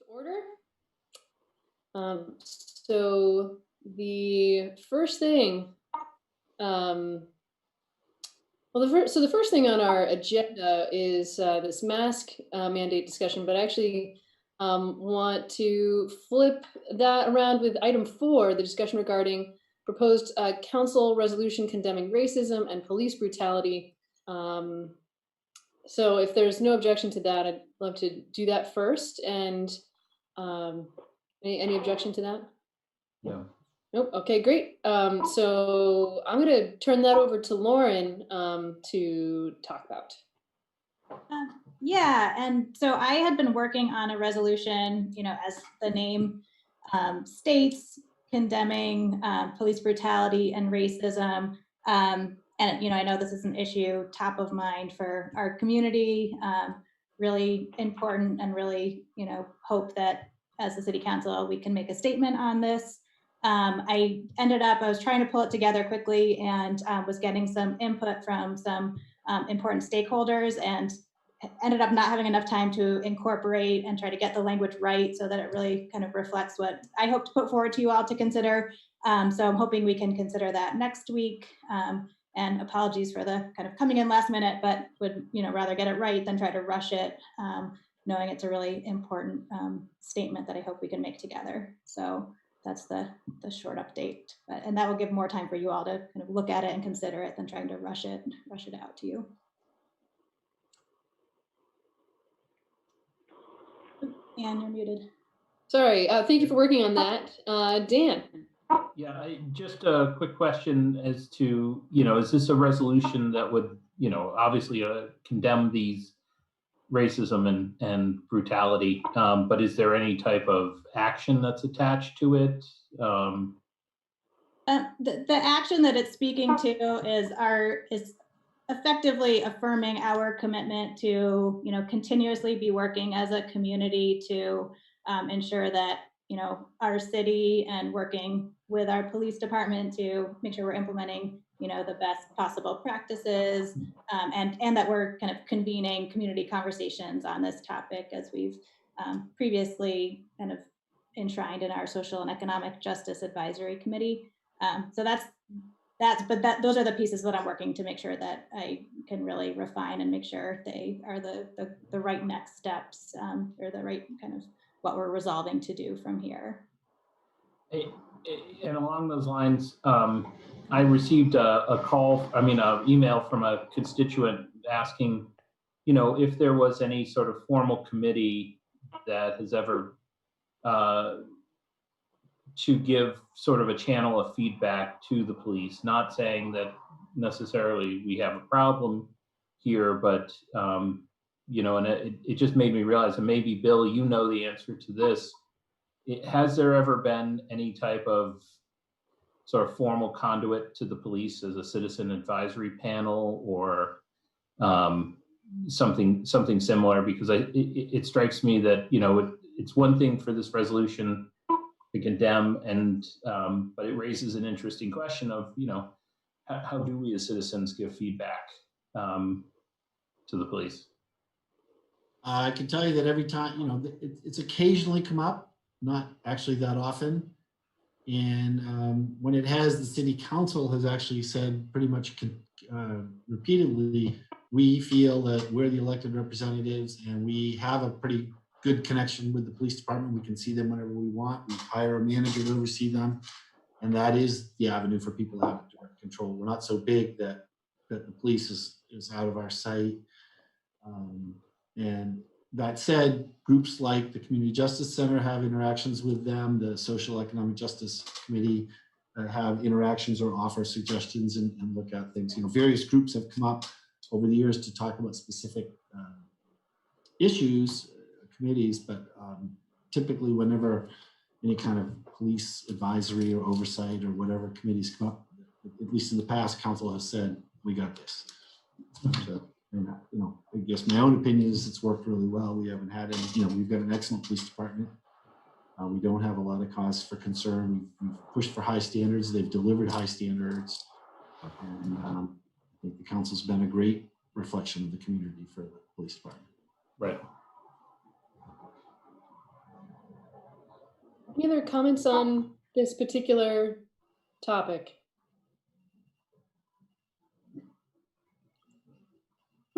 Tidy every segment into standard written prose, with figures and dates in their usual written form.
order. So the first thing, the first thing on our agenda is this mask mandate discussion, but I actually want to flip that around with item 4, the discussion regarding proposed council resolution condemning racism and police brutality. So if there's no objection to that, I'd love to do that first. And any objection to that? No. Nope. Okay, great. So I'm going to turn that over to Lauren to talk about. Yeah, and so I had been working on a resolution, as the name states, condemning police brutality and racism. And I know this is an issue top of mind for our community, really important, and really, hope that as the city council, we can make a statement on this. I was trying to pull it together quickly and was getting some input from some important stakeholders, and ended up not having enough time to incorporate and try to get the language right so that it really kind of reflects what I hope to put forward to you all to consider. So I'm hoping we can consider that next week. And apologies for the kind of coming in last minute, but would rather get it right than try to rush it, knowing it's a really important statement that I hope we can make together. So that's the short update, and that will give more time for you all to kind of look at it and consider it than trying to rush it out to you. And you're muted. Sorry. Thank you for working on that. Dan. Yeah, just a quick question as to, is this a resolution that would, obviously condemn these racism and brutality, but is there any type of action that's attached to it? The action that it's speaking to is effectively affirming our commitment to, continuously be working as a community to ensure that, our city, and working with our police department to make sure we're implementing, the best possible practices, and that we're kind of convening community conversations on this topic, as we've previously kind of enshrined in our Social and Economic Justice Advisory Committee. So those are the pieces that I'm working to make sure that I can really refine and make sure they are the right next steps, or the right kind of what we're resolving to do from here. And along those lines, I received an email from a constituent asking, if there was any sort of formal committee that has ever to give sort of a channel of feedback to the police, not saying that necessarily we have a problem here, but and it just made me realize, and maybe Bill, the answer to this, has there ever been any type of sort of formal conduit to the police as a citizen advisory panel, or something similar? Because it strikes me that it's one thing for this resolution to condemn, and but it raises an interesting question of how do we as citizens give feedback to the police? I can tell you that every time, it's occasionally come up, not actually that often, and when it has, the city council has actually said pretty much repeatedly, we feel that we're the elected representatives and we have a pretty good connection with the police department. We can see them whenever we want. We hire a manager to oversee them. And that is the avenue for people to have direct control. We're not so big that the police is out of our sight. And that said, groups like the Community Justice Center have interactions with them. The Social Economic Justice Committee have interactions or offer suggestions and look at things. Various groups have come up over the years to talk about specific issues, committees, but typically whenever any kind of police advisory or oversight or whatever committees come up, at least in the past, council has said, we got this. So, I guess my own opinion is it's worked really well. We haven't had any, we've got an excellent police department. We don't have a lot of cause for concern. We've pushed for high standards. They've delivered high standards. And I think the council's been a great reflection of the community for the police department. Right. Any other comments on this particular topic?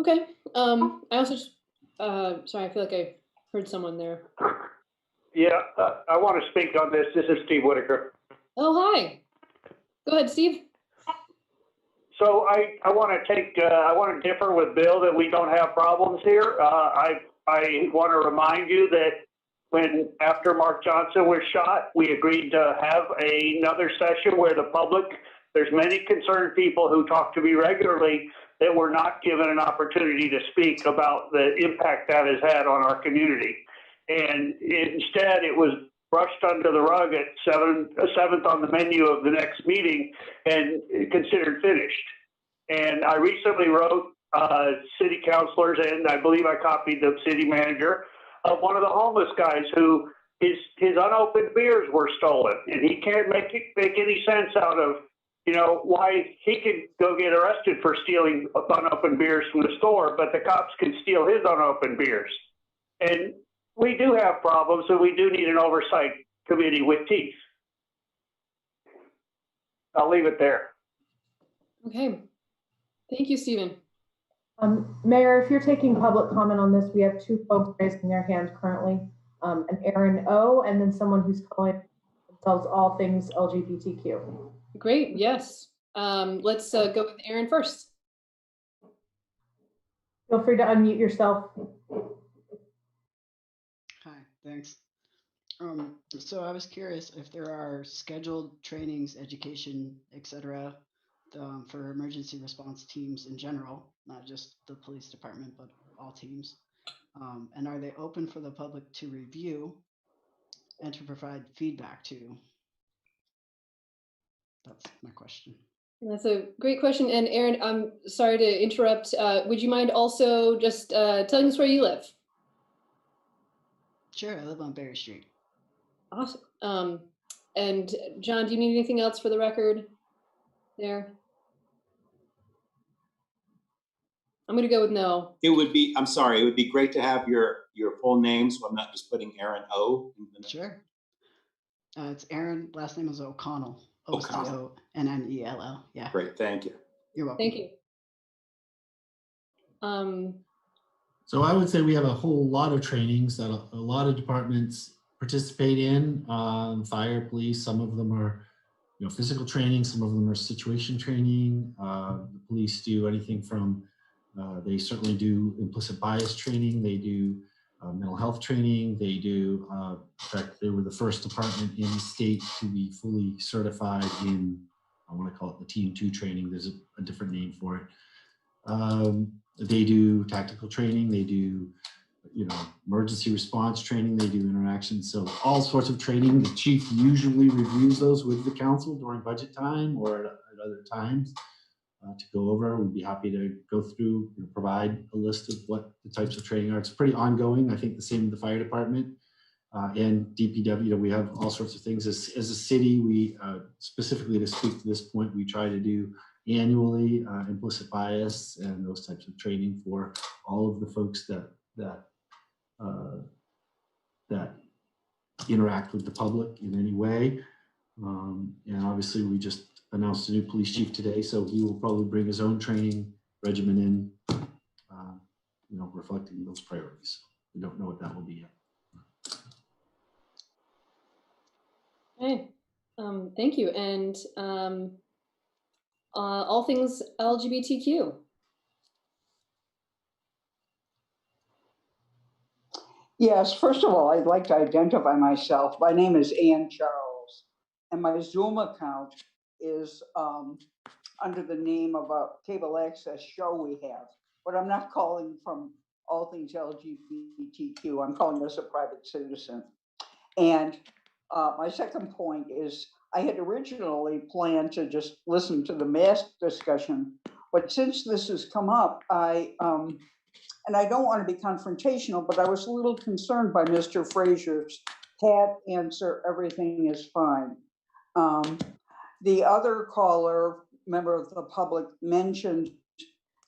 Okay, I also just, sorry, I feel like I heard someone there. Yeah, I want to speak on this. This is Steve Whitaker. Oh, hi. Go ahead, Steve. So I want to differ with Bill that we don't have problems here. I want to remind you that after Mark Johnson was shot, we agreed to have another session where there's many concerned people who talk to me regularly that were not given an opportunity to speak about the impact that has had on our community. And instead, it was brushed under the rug at seventh on the menu of the next meeting and considered finished. And I recently wrote city councilors, and I believe I copied the city manager of one of the homeless guys who his unopened beers were stolen, and he can't make any sense out of, why he could go get arrested for stealing unopened beers from the store, but the cops can steal his unopened beers. And we do have problems, and we do need an oversight committee with teeth. I'll leave it there. Okay. Thank you, Stephen. Mayor, if you're taking public comment on this, we have two folks raising their hand currently, an Aaron O, and then someone who's calling themselves all things LGBTQ. Great, yes. Let's go with Aaron first. Feel free to unmute yourself. Hi, thanks. So I was curious if there are scheduled trainings, education, etc., for emergency response teams in general, not just the police department, but all teams. And are they open for the public to review and to provide feedback to? That's my question. That's a great question. And Aaron, I'm sorry to interrupt. Would you mind also just telling us where you live? Sure, I live on Berry Street. Awesome. And John, do you need anything else for the record there? I'm going to go with no. It would be, I'm sorry, it would be great to have your full name, so I'm not just putting Aaron O. in the name. Sure. It's Aaron, last name is O'Connell. O'Connell. O-C-O-N-N-E-L-L. Yeah. Great, thank you. You're welcome. Thank you. So I would say we have a whole lot of trainings that a lot of departments participate in, fire, police. Some of them are, physical training. Some of them are situation training. The police do anything from, they certainly do implicit bias training. They do mental health training. They do, in fact, they were the first department in the state to be fully certified in, I want to call it the TN2 training. There's a different name for it. They do tactical training. They do, emergency response training. They do interactions. So all sorts of training. The chief usually reviews those with the council during budget time or at other times to go over. We'd be happy to go through and provide a list of what the types of training are. It's pretty ongoing. I think the same with the fire department and DPW. We have all sorts of things. As a city, we specifically to speak to this point, we try to do annually implicit bias and those types of training for all of the folks that interact with the public in any way. And obviously we just announced a new police chief today, so he will probably bring his own training regimen in, reflecting those priorities. We don't know what that will be yet. Okay, thank you. And all things LGBTQ. Yes, first of all, I'd like to identify myself. My name is Ann Charles, and my Zoom account is under the name of a cable access show we have. But I'm not calling from all things LGBTQ. I'm calling as a private citizen. And my second point is I had originally planned to just listen to the mask discussion, but since this has come up, and I don't want to be confrontational, but I was a little concerned by Mr. Frazier's pat answer, everything is fine. The other caller, member of the public, mentioned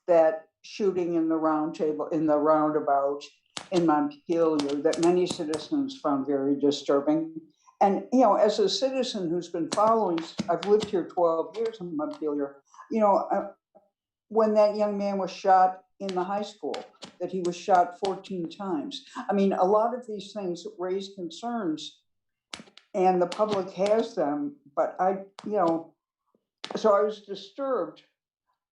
that shooting in the roundabout in Montpelier that many citizens found very disturbing. And, you know, as a citizen who's been following, I've lived here 12 years in Montpelier, you know, when that young man was shot in the high school, that he was shot 14 times. I mean, a lot of these things raise concerns and the public has them, but you know, so I was disturbed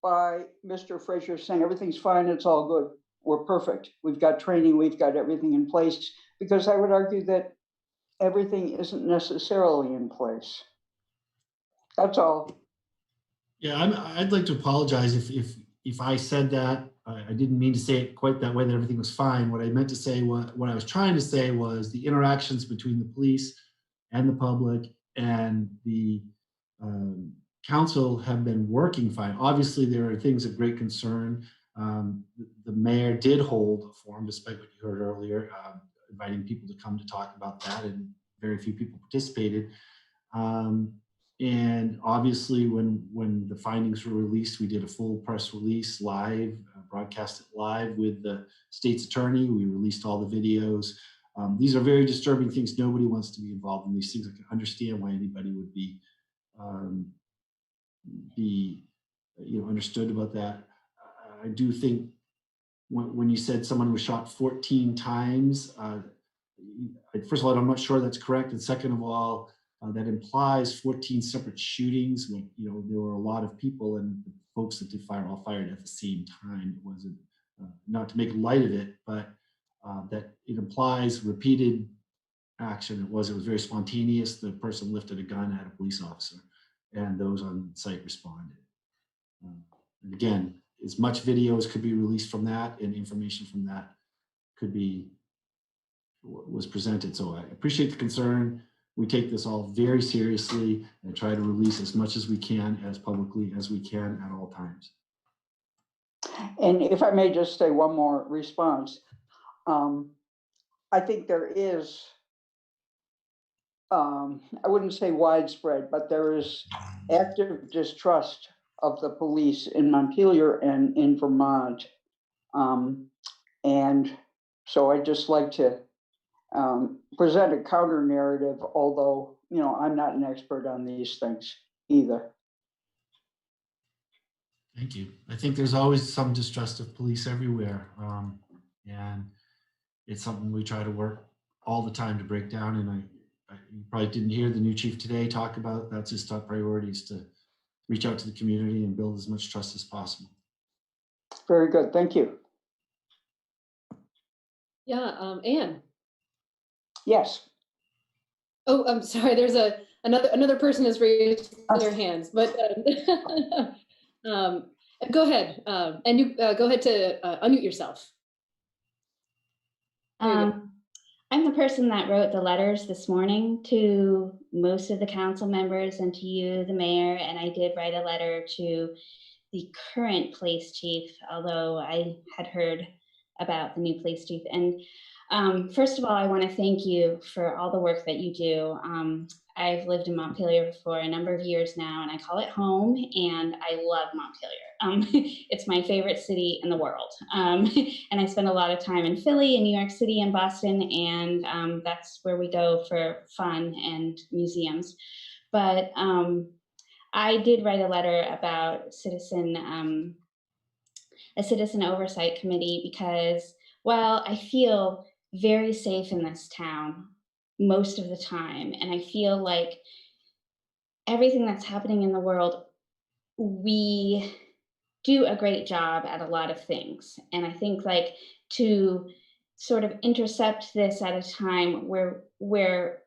by Mr. Frazier saying everything's fine, it's all good, we're perfect, we've got training, we've got everything in place, because I would argue that everything isn't necessarily in place. That's all. Yeah, I'd like to apologize if I said that. I didn't mean to say it quite that way, that everything was fine. What I meant to say, what I was trying to say was the interactions between the police and the public and the council have been working fine. Obviously, there are things of great concern. The mayor did hold a forum, despite what you heard earlier, inviting people to come to talk about that, and very few people participated. And obviously, when the findings were released, we did a full press release live, broadcast it live with the state's attorney. We released all the videos. These are very disturbing things. Nobody wants to be involved in these things. I can understand why anybody would be understood about that. I do think when you said someone was shot 14 times, first of all, I'm not sure that's correct. And second of all, that implies 14 separate shootings when, you know, there were a lot of people and the folks that did fire all fired at the same time. It wasn't, not to make light of it, but that it implies repeated action. It was very spontaneous. The person lifted a gun at a police officer and those on site responded. And again, as much video as could be released from that and information from that was presented. So I appreciate the concern. We take this all very seriously and try to release as much as we can, as publicly as we can at all times. And if I may just say one more response, I think there is, I wouldn't say widespread, but there is active distrust of the police in Montpelier and in Vermont. And so I'd just like to present a counter narrative, although, you know, I'm not an expert on these things either. Thank you. I think there's always some distrust of police everywhere. And it's something we try to work all the time to break down. And you probably didn't hear the new chief today talk about that's his top priority, is to reach out to the community and build as much trust as possible. Very good. Thank you. Yeah, Anne. Yes. Oh, I'm sorry. There's another person has raised their hands, but go ahead. And you go ahead to unmute yourself. I'm the person that wrote the letters this morning to most of the council members and to you, the mayor, and I did write a letter to the current police chief, although I had heard about the new police chief. And first of all, I want to thank you for all the work that you do. I've lived in Montpelier for a number of years now, and I call it home, and I love Montpelier. It's my favorite city in the world. And I spend a lot of time in Philly and New York City and Boston, and that's where we go for fun and museums. But I did write a letter about a citizen oversight committee because, well, I feel very safe in this town most of the time. And I feel like everything that's happening in the world, we do a great job at a lot of things. And I think like to sort of intercept this at a time where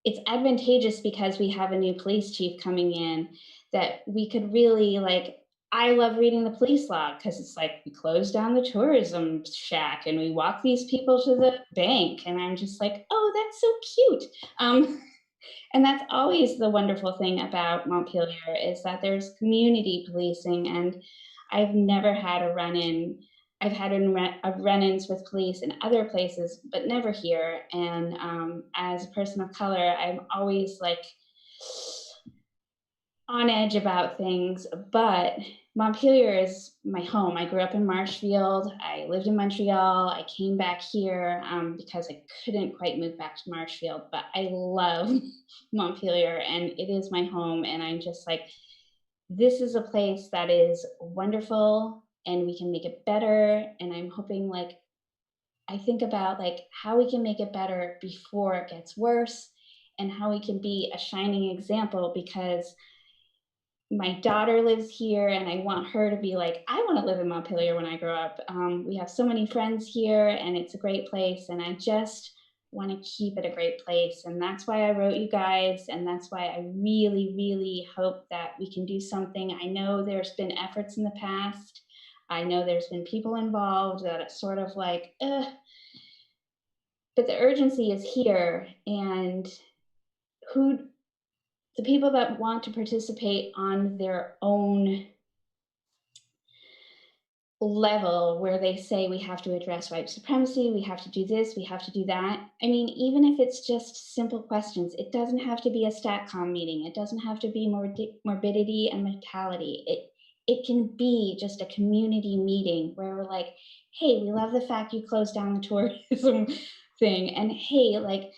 it's advantageous because we have a new police chief coming in, that we could really like, I love reading the police log because it's like we close down the tourism shack and we walk these people to the bank. And I'm just like, oh, that's so cute. And that's always the wonderful thing about Montpelier is that there's community policing. And I've never had a run-in. I've had run-ins with police in other places, but never here. And as a person of color, I'm always like, on edge about things, but Montpelier is my home. I grew up in Marshfield. I lived in Montreal. I came back here because I couldn't quite move back to Marshfield, but I love Montpelier and it is my home. And I'm just like, this is a place that is wonderful and we can make it better. And I'm hoping, like, I think about like how we can make it better before it gets worse and how we can be a shining example, because my daughter lives here and I want her to be like, I want to live in Montpelier when I grow up. We have so many friends here and it's a great place. And I just want to keep it a great place. And that's why I wrote you guys. And that's why I really, really hope that we can do something. I know there's been efforts in the past. I know there's been people involved that it's sort of like, but the urgency is here. And the people that want to participate on their own level, where they say we have to address white supremacy, we have to do this, we have to do that. I mean, even if it's just simple questions, it doesn't have to be a StatCom meeting. It doesn't have to be morbidity and mortality. It can be just a community meeting where we're like, hey, we love the fact you closed down the tourism thing. And hey, like,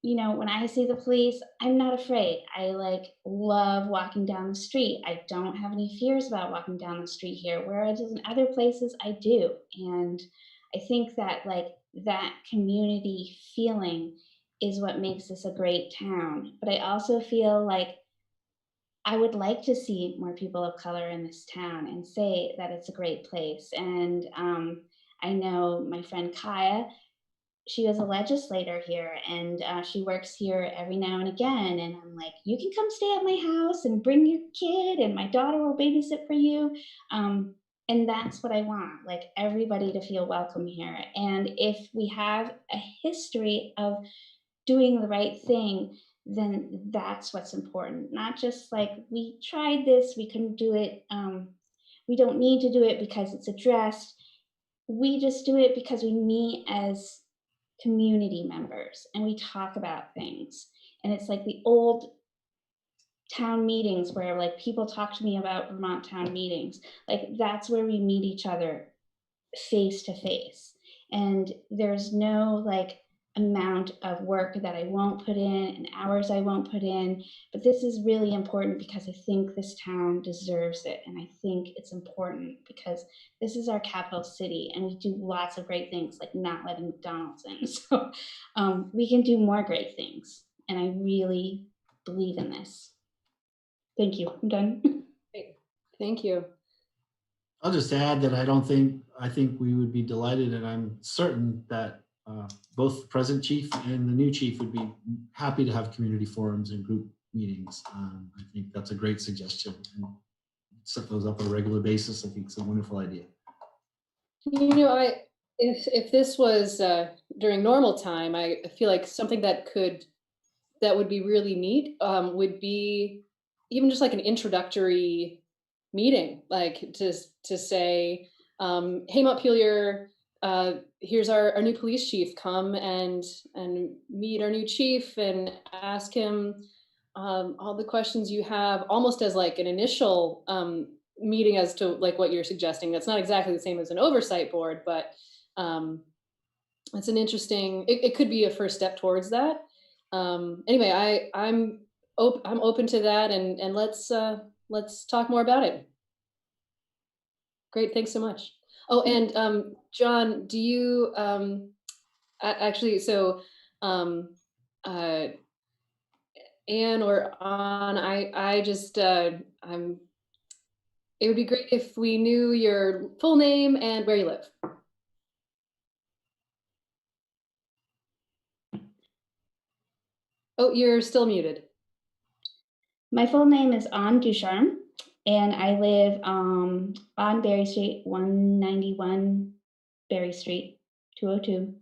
you know, when I see the police, I'm not afraid. I like love walking down the street. I don't have any fears about walking down the street here, whereas in other places I do. And I think that like that community feeling is what makes this a great town. But I also feel like I would like to see more people of color in this town and say that it's a great place. And I know my friend Kaya, she was a legislator here and she works here every now and again. And I'm like, you can come stay at my house and bring your kid and my daughter will babysit for you. And that's what I want, like everybody to feel welcome here. And if we have a history of doing the right thing, then that's what's important. Not just like, we tried this, we couldn't do it. We don't need to do it because it's addressed. We just do it because we meet as community members and we talk about things. And it's like the old town meetings where like people talk to me about Vermont town meetings. Like that's where we meet each other face to face. And there's no like amount of work that I won't put in and hours I won't put in. But this is really important because I think this town deserves it. And I think it's important because this is our capital city and we do lots of great things, like not letting McDonald's in. So we can do more great things. And I really believe in this. Thank you. I'm done. Great. Thank you. I'll just add that I think we would be delighted, and I'm certain that both the present chief and the new chief would be happy to have community forums and group meetings. I think that's a great suggestion. And set those up on a regular basis. I think it's a wonderful idea. You know, if this was during normal time, I feel like something that would be really neat would be even just like an introductory meeting, like to say, hey Montpelier, here's our new police chief, come and meet our new chief and ask him all the questions you have, almost as like an initial meeting as to like what you're suggesting. That's not exactly the same as an oversight board, but it's an interesting, it could be a first step towards that. Anyway, I'm open to that, and let's talk more about it. Great, thanks so much. Oh, and John, do you actually, so Anne or On, I just it would be great if we knew your full name and where you live. Oh, you're still muted. My full name is Anne Ducharme, and I live on Berry Street, 191 Berry Street, 202.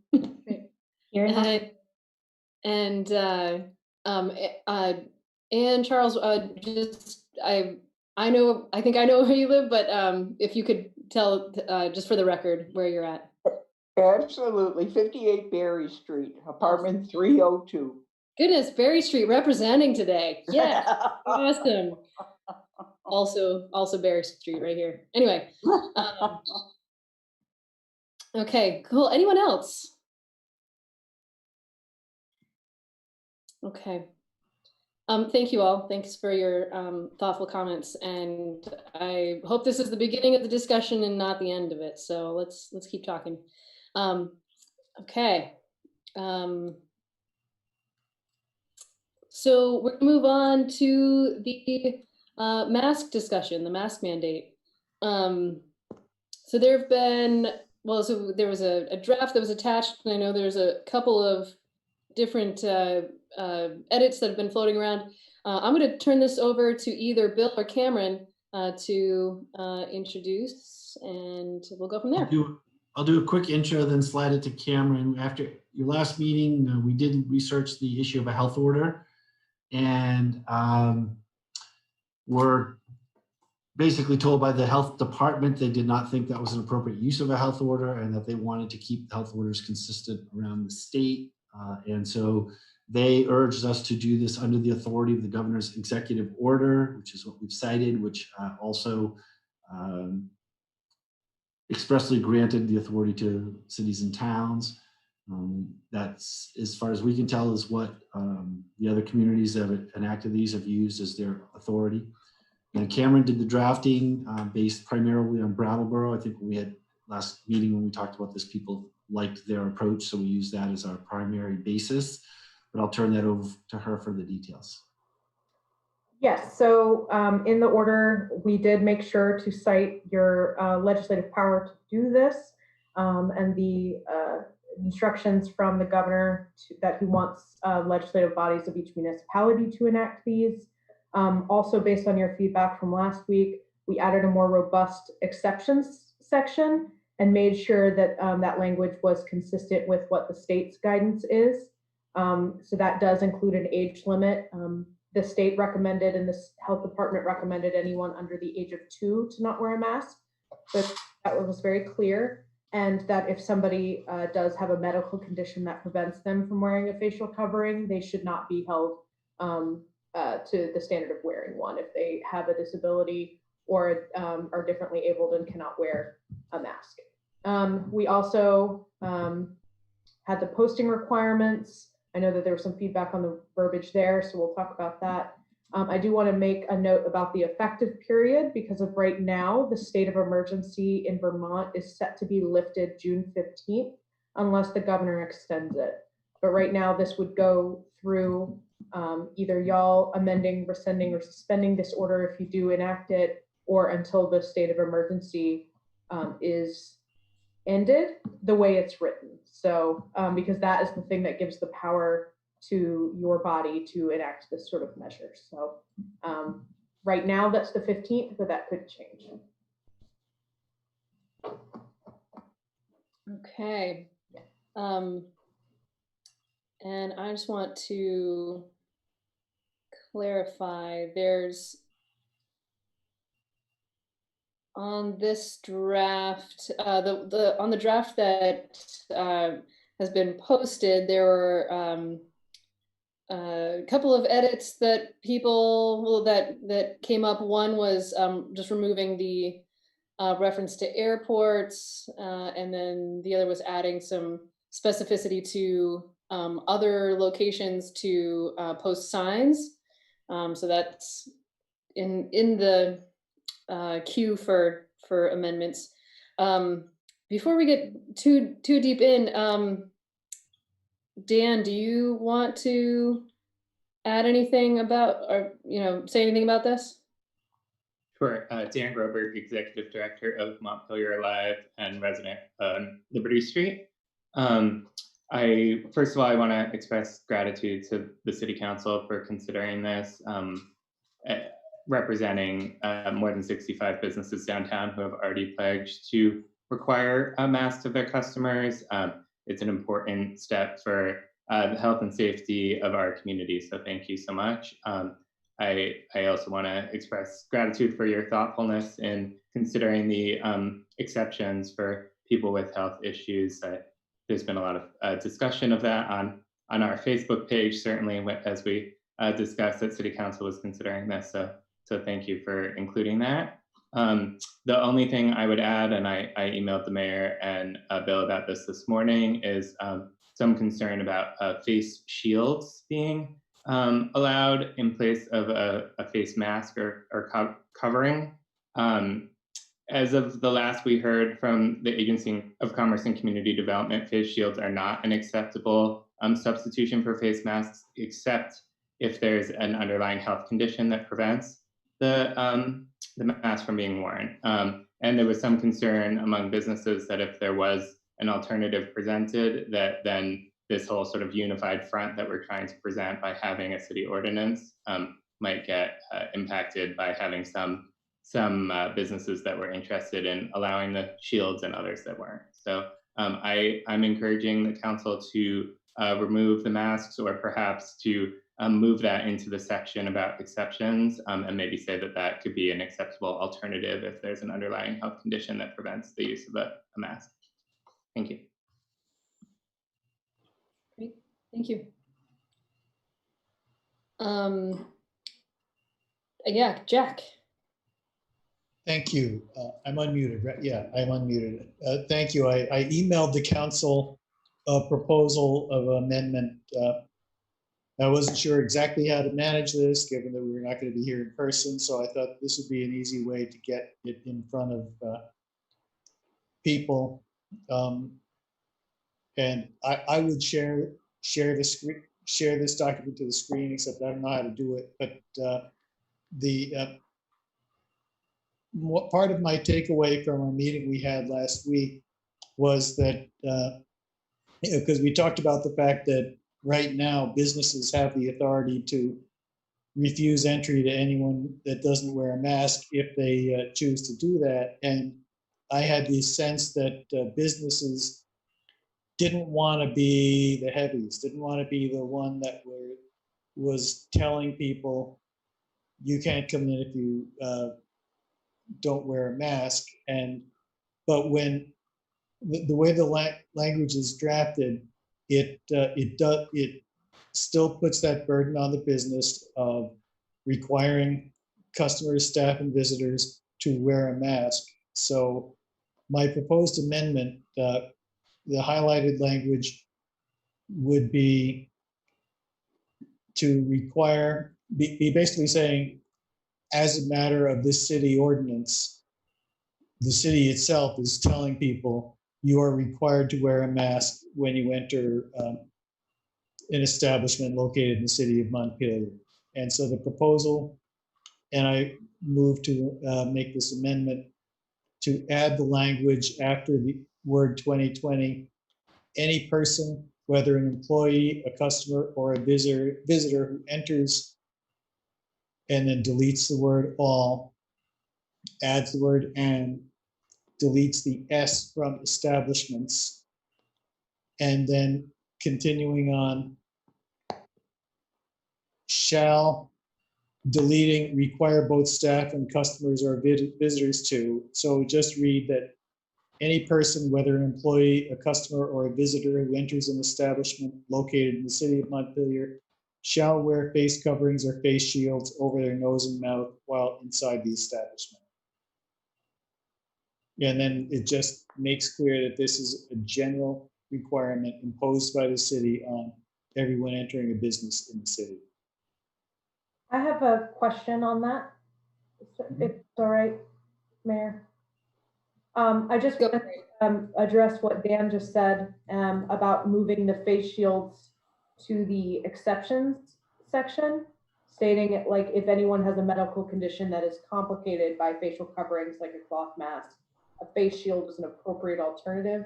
Here in Montpelier. And Anne, Charles, just I think I know where you live, but if you could tell just for the record where you're at. Absolutely, 58 Berry Street, apartment 302. Goodness, Berry Street representing today. Yeah, awesome. Also Berry Street right here. Anyway, okay, cool. Anyone else? Okay. Thank you all. Thanks for your thoughtful comments, and I hope this is the beginning of the discussion and not the end of it. So let's keep talking. Okay. So we're gonna move on to the mask discussion, the mask mandate. So there have been, well, so there was a draft that was attached, and I know there's a couple of different edits that have been floating around. I'm going to turn this over to either Bill or Cameron to introduce, and we'll go from there. I'll do a quick intro, then slide it to Cameron. After your last meeting, we did research the issue of a health order, and we're basically told by the health department they did not think that was an appropriate use of a health order, and that they wanted to keep the health orders consistent around the state. And so they urged us to do this under the authority of the governor's executive order, which is what we've cited, which also expressly granted the authority to cities and towns. That's, as far as we can tell, is what the other communities that have enacted these have used as their authority. And Cameron did the drafting based primarily on Brattleboro. I think we had last meeting when we talked about this, people liked their approach, so we use that as our primary basis. But I'll turn that over to her for the details. Yes, so in the order, we did make sure to cite your legislative power to do this, and the instructions from the governor that he wants legislative bodies of each municipality to enact these. Also, based on your feedback from last week, we added a more robust exceptions section and made sure that that language was consistent with what the state's guidance is. So that does include an age limit. The state recommended and the health department recommended anyone under the age of 2 to not wear a mask. So that was very clear. And that if somebody does have a medical condition that prevents them from wearing a facial covering, they should not be held to the standard of wearing one if they have a disability or are differently abled and cannot wear a mask. We also had the posting requirements. I know that there was some feedback on the verbiage there, so we'll talk about that. I do want to make a note about the effective period, because of right now, the state of emergency in Vermont is set to be lifted June 15th, unless the governor extends it. But right now, this would go through either y'all amending, rescinding, or suspending this order if you do enact it, or until the state of emergency is ended the way it's written. So because that is the thing that gives the power to your body to enact this sort of measure. So right now that's the 15th, but that could change. Okay. And I just want to clarify, there's on this draft, on the draft that has been posted, there were a couple of edits that people that came up. One was just removing the reference to airports, and then the other was adding some specificity to other locations to post signs. So that's in the queue for amendments. Before we get too deep in, Dan, do you want to add anything about, or say anything about this? Sure. Dan Groberg, Executive Director of Montpelier Live and resident on Liberty Street. First of all, I want to express gratitude to the City Council for considering this, representing more than 65 businesses downtown who have already pledged to require a mask of their customers. It's an important step for the health and safety of our community, so thank you so much. I also want to express gratitude for your thoughtfulness in considering the exceptions for people with health issues. There's been a lot of discussion of that on our Facebook page, certainly as we discussed that City Council was considering this. So So thank you for including that. The only thing I would add, and I emailed the mayor and Bill about this morning, is some concern about face shields being allowed in place of a face mask or covering. As of the last we heard from the Agency of Commerce and Community Development, face shields are not an acceptable substitution for face masks, except if there's an underlying health condition that prevents the mask from being worn. And there was some concern among businesses that if there was an alternative presented, that then this whole sort of unified front that we're trying to present by having a city ordinance might get impacted by having some businesses that were interested in allowing the shields and others that weren't. So I'm encouraging the council to remove the masks, or perhaps to move that into the section about exceptions, and maybe say that that could be an acceptable alternative if there's an underlying health condition that prevents the use of a mask. Thank you. Great, thank you. Yeah, Jack. Thank you. I'm unmuted, right? Yeah, I'm unmuted. Thank you. I emailed the council a proposal of amendment. I wasn't sure exactly how to manage this, given that we were not going to be here in person. So I thought this would be an easy way to get it in front of people. And I would share the screen, share this document to the screen, except I don't know how to do it. But part of my takeaway from a meeting we had last week was that, because we talked about the fact that right now businesses have the authority to refuse entry to anyone that doesn't wear a mask if they choose to do that. And I had the sense that businesses didn't want to be the heavies, didn't want to be the one that was telling people you can't come in if you don't wear a mask. But when the way the language is drafted, it still puts that burden on the business of requiring customers, staff, and visitors to wear a mask. So my proposed amendment, the highlighted language would be to require, be basically saying, as a matter of this city ordinance, the city itself is telling people you are required to wear a mask when you enter an establishment located in the city of Montpelier. And so the proposal, and I move to make this amendment to add the language after the word 2020, any person, whether an employee, a customer, or a visitor who enters, and then deletes the word all, adds the word and, deletes the S from establishments, and then continuing on, shall, deleting, require both staff and customers or visitors to. So just read that any person, whether an employee, a customer, or a visitor who enters an establishment located in the city of Montpelier shall wear face coverings or face shields over their nose and mouth while inside the establishment. And then it just makes clear that this is a general requirement imposed by the city on everyone entering a business in the city. I have a question on that. It's all right, Mayor. I just want to address what Dan just said about moving the face shields to the exceptions section, stating it like if anyone has a medical condition that is complicated by facial coverings like a cloth mask, a face shield is an appropriate alternative.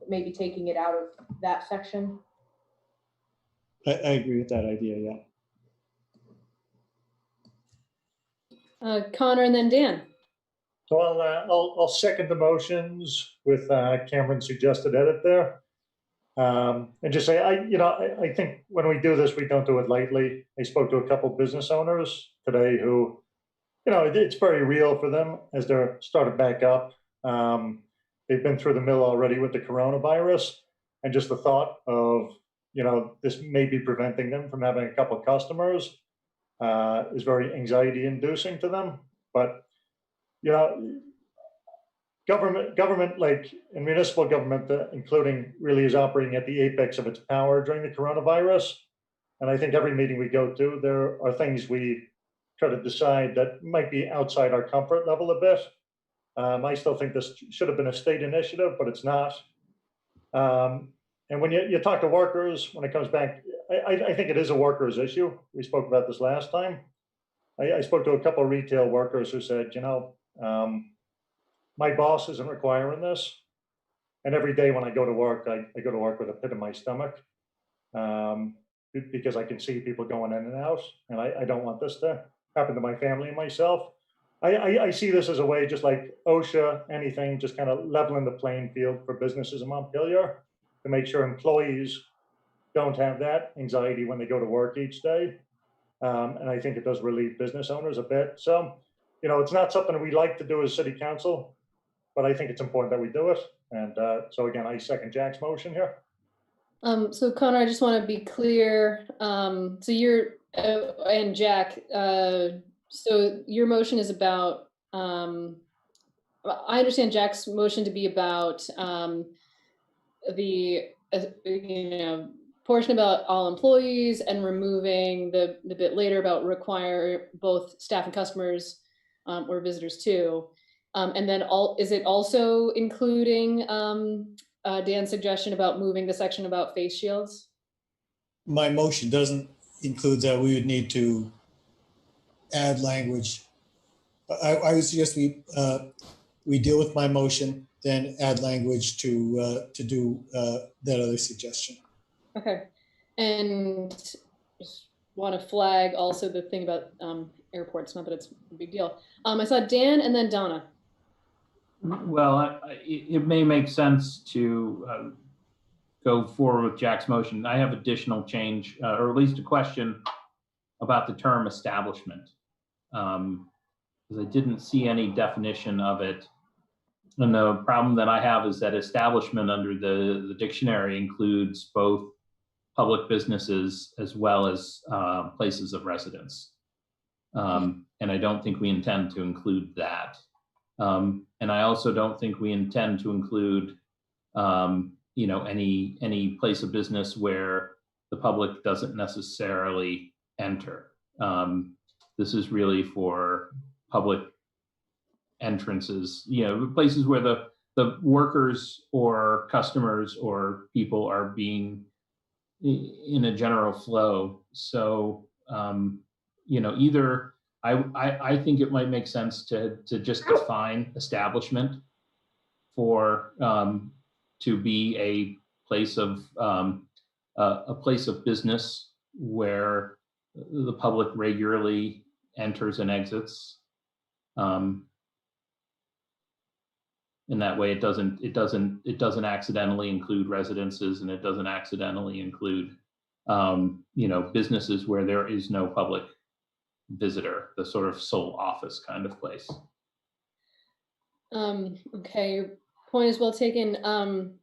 Maybe taking it out of that section. I agree with that idea, yeah. Connor and then Dan. So I'll second the motions with Cameron's suggested edit there. And just say, I think when we do this, we don't do it lightly. I spoke to a couple business owners today who, it's very real for them as they're started back up. They've been through the mill already with the coronavirus, and just the thought of, this may be preventing them from having a couple of customers. is very anxiety inducing to them. But, you know, government, like in municipal government, including, really is operating at the apex of its power during the coronavirus. And I think every meeting we go to, there are things we try to decide that might be outside our comfort level a bit. I still think this should have been a state initiative, but it's not. And when you talk to workers, when it comes back, I think it is a workers issue. We spoke about this last time. I spoke to a couple of retail workers who said, you know, my boss isn't requiring this. And every day when I go to work, I go to work with a pit in my stomach because I can see people going in and out. And I don't want this to happen to my family and myself. I see this as a way, just like OSHA, anything, just kind of leveling the playing field for businesses in Montpelier to make sure employees don't have that anxiety when they go to work each day. And I think it does relieve business owners a bit. So, you know, it's not something we like to do as city council, but I think it's important that we do it. And so again, I second Jack's motion here. So Connor, I just want to be clear. So you're, and Jack, so your motion is about, I understand Jack's motion to be about the, you know, portion about all employees and removing the bit later about require both staff and customers or visitors too. And then is it also including Dan's suggestion about moving the section about face shields? My motion doesn't include that. We would need to add language. I would suggest we deal with my motion, then add language to do that other suggestion. Okay, and just want to flag also the thing about airports, not that it's a big deal. I saw Dan and then Donna. Well, it may make sense to go forward with Jack's motion. I have additional change, or at least a question about the term establishment, because I didn't see any definition of it. And the problem that I have is that establishment under the dictionary includes both public businesses as well as places of residence. And I don't think we intend to include that. And I also don't think we intend to include, you know, any place of business where the public doesn't necessarily enter. This is really for public entrances, you know, places where the workers or customers or people are being in a general flow. So, you know, either I think it might make sense to just define establishment for to be a place of business where the public regularly enters and exits. In that way, it doesn't accidentally include residences, and it doesn't accidentally include you know, businesses where there is no public visitor, the sort of sole office kind of place. Okay, point is well taken. I'm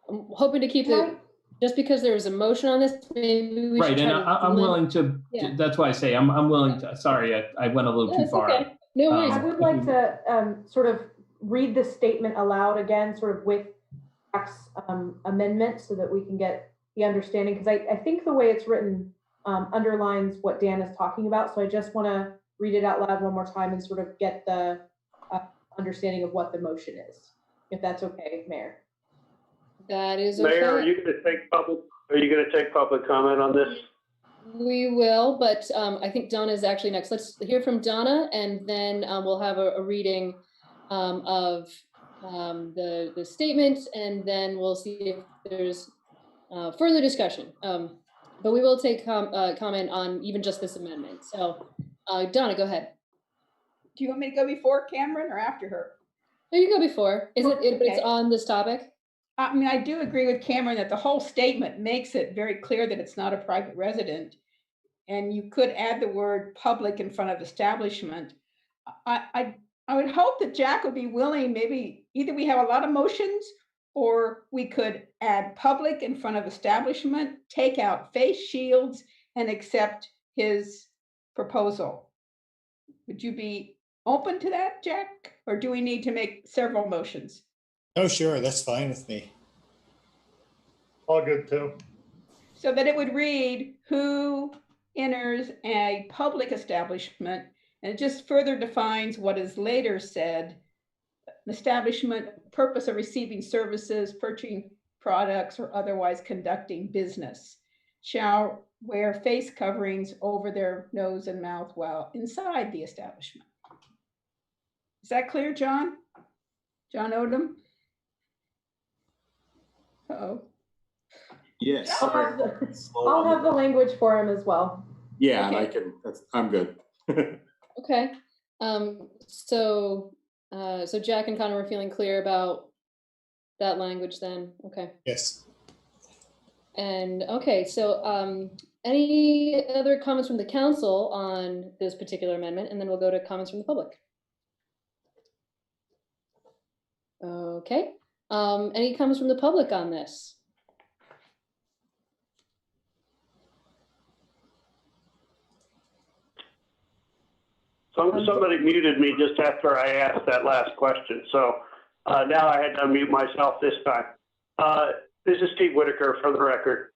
hoping to keep it, just because there was a motion on this, maybe we should right, and I'm willing to, yeah. That's why I say I'm willing to, sorry, I went a little too far. Okay. No worries. I would like to sort of read the statement aloud again, sort of with Jack's amendment, so that we can get the understanding, because I think the way it's written underlines what Dan is talking about. So I just want to read it out loud one more time and sort of get the understanding of what the motion is, if that's okay, Mayor. That is okay. Mayor, are you going to take public comment on this? We will, but I think Donna is actually next. Let's hear from Donna, and then we'll have a reading of the statement, and then we'll see if there's further discussion. But we will take comment on even just this amendment. So Donna, go ahead. Do you want me to go before Cameron or after her? No, you go before. But it's on this topic? I mean, I do agree with Cameron that the whole statement makes it very clear that it's not a private resident. And you could add the word public in front of establishment. I would hope that Jack would be willing, maybe either we have a lot of motions, or we could add public in front of establishment, take out face shields, and accept his proposal. Would you be open to that, Jack? Or do we need to make several motions? Oh, sure, that's fine with me. All good too. So that it would read, who enters a public establishment, and it just further defines what is later said, establishment, purpose of receiving services, purchasing products, or otherwise conducting business, shall wear face coverings over their nose and mouth while inside the establishment. Is that clear, John? John Odom? Uh-oh. Yes. I'll sorry. have the, Slow I'll on have the language for him as well. Yeah, and Okay. I can, I'm good. Okay. So Jack and Connor were feeling clear about that language then. Okay. Yes. And okay, so any other comments from the council on this particular amendment? And then we'll go to comments from the public. Okay. Any comments from the public on this? Somebody muted me just after I asked that last question, so now I had to unmute myself this time. This is Steve Whitaker for the record.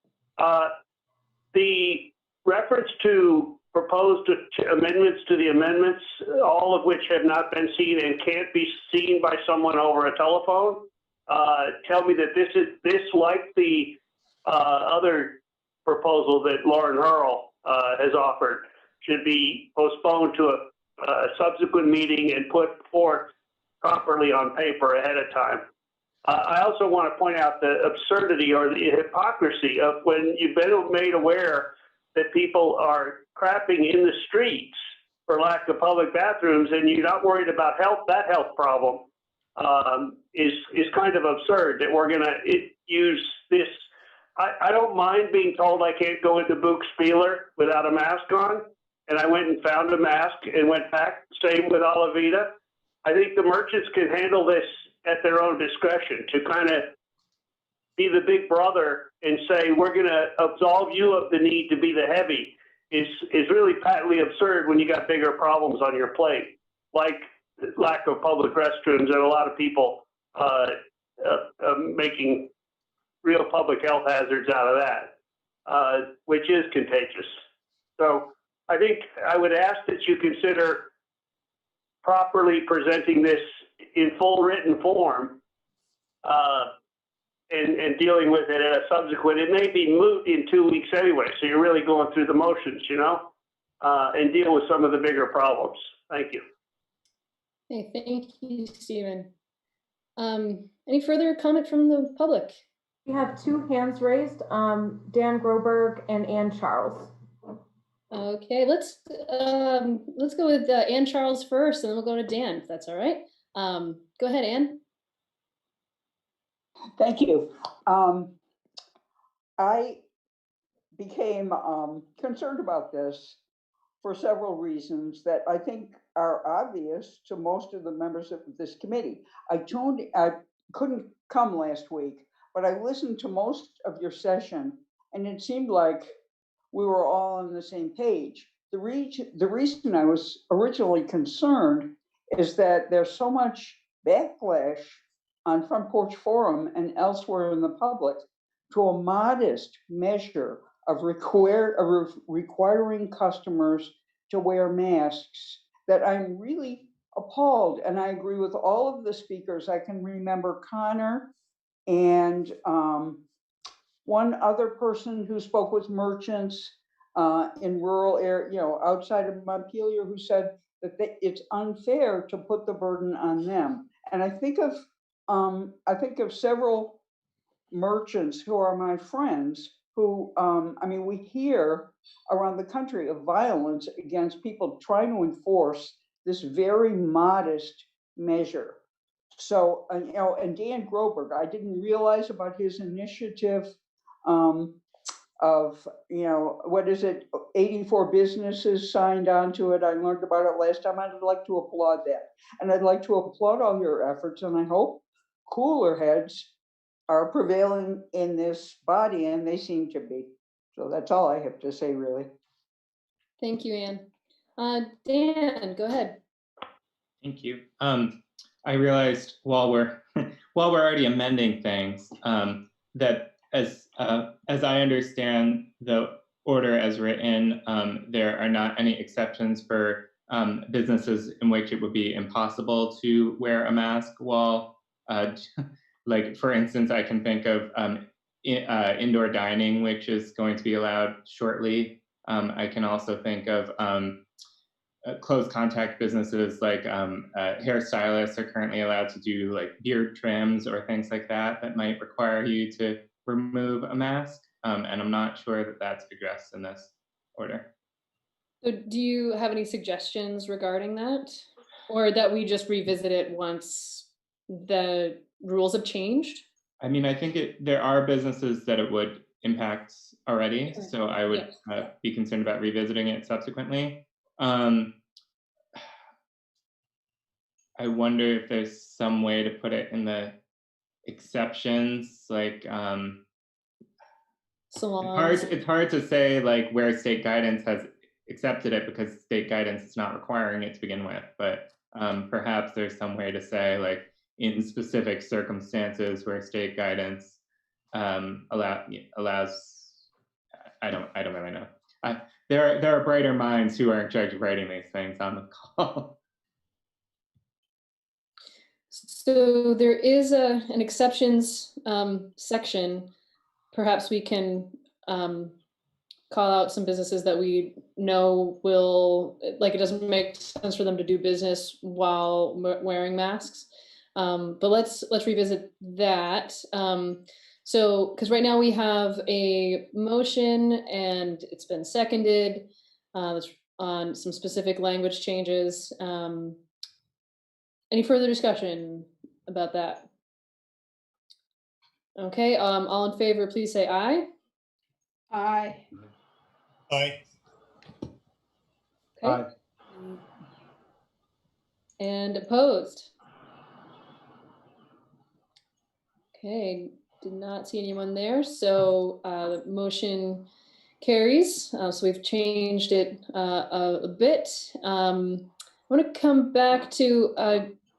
The reference to proposed amendments to the amendments, all of which have not been seen and can't be seen by someone over a telephone, tell me that this like the other proposal that Lauren Hurl has offered should be postponed to a subsequent meeting and put forth properly on paper ahead of time. I also want to point out the absurdity or the hypocrisy of when you've been made aware that people are crapping in the streets for lack of public bathrooms and you're not worried about that health problem is kind of absurd that we're going to use this. I don't mind being told I can't go into Buchspieler without a mask on. And I went and found a mask and went back. Same with Alavita. I think the merchants can handle this at their own discretion to kind of be the big brother and say, we're going to absolve you of the need to be the heavy is really patently absurd when you got bigger problems on your plate, like lack of public restrooms and a lot of people making real public health hazards out of that, which is contagious. So I think I would ask that you consider properly presenting this in full written form and dealing with it at a subsequent. It may be moot in 2 weeks anyway, so you're really going through the motions, you know, and deal with some of the bigger problems. Thank you. Hey, thank you, Stephen. Any further comment from the public? We have two hands raised, Dan Groberg and Ann Charles. Okay, let's go with Ann Charles first, and then we'll go to Dan, if that's all right. Go ahead, Ann. Thank you. I became concerned about this for several reasons that I think are obvious to most of the members of this committee. I couldn't come last week, but I listened to most of your session, and it seemed like we were all on the same page. The reason I was originally concerned is that there's so much backlash on Front Porch Forum and elsewhere in the public to a modest measure of requiring customers to wear masks that I'm really appalled. And I agree with all of the speakers. I can remember Connor and one other person who spoke with merchants in rural area, you know, outside of Montpelier, who said that it's unfair to put the burden on them. And I think of several merchants who are my friends who, I mean, we hear around the country of violence against people trying to enforce this very modest measure. So, you know, and Dan Groberg, I didn't realize about his initiative of, you know, what is it, 84 businesses signed on to it. I learned about it last time. I'd like to applaud that. And I'd like to applaud all your efforts. And I hope cooler heads are prevailing in this body, and they seem to be. So that's all I have to say, really. Thank you, Anne. Dan, go ahead. Thank you. I realized while we're while we're already amending things, that as I understand the order as written, there are not any exceptions for businesses in which it would be impossible to wear a mask while, like for instance, I can think of indoor dining, which is going to be allowed shortly. I can also think of close contact businesses like hairstylists are currently allowed to do like beard trims or things like that that might require you to remove a mask. And I'm not sure that that's addressed in this order. So do you have any suggestions regarding that? Or that we just revisit it once the rules have changed? I mean, I think there are businesses that it would impact already, Okay. so I would be concerned about revisiting it subsequently. I wonder if there's some way to put it in the exceptions, like Salons. it's hard to say like where state guidance has accepted it because state guidance is not requiring it to begin with, but perhaps there's some way to say like in specific circumstances where state guidance allows. I don't really know. There are brighter minds who are in charge of writing these things on the call. So there is an exceptions section. Perhaps we can call out some businesses that we know will, like it doesn't make sense for them to do business while wearing masks. But let's revisit that. So, because right now we have a motion and it's been seconded on some specific language changes. Any further discussion about that? Okay, all in favor, please say aye. Aye. Aye. Okay. Aye. And opposed? Okay, did not see anyone there, so the motion carries. So we've changed it a bit. I want to come back to,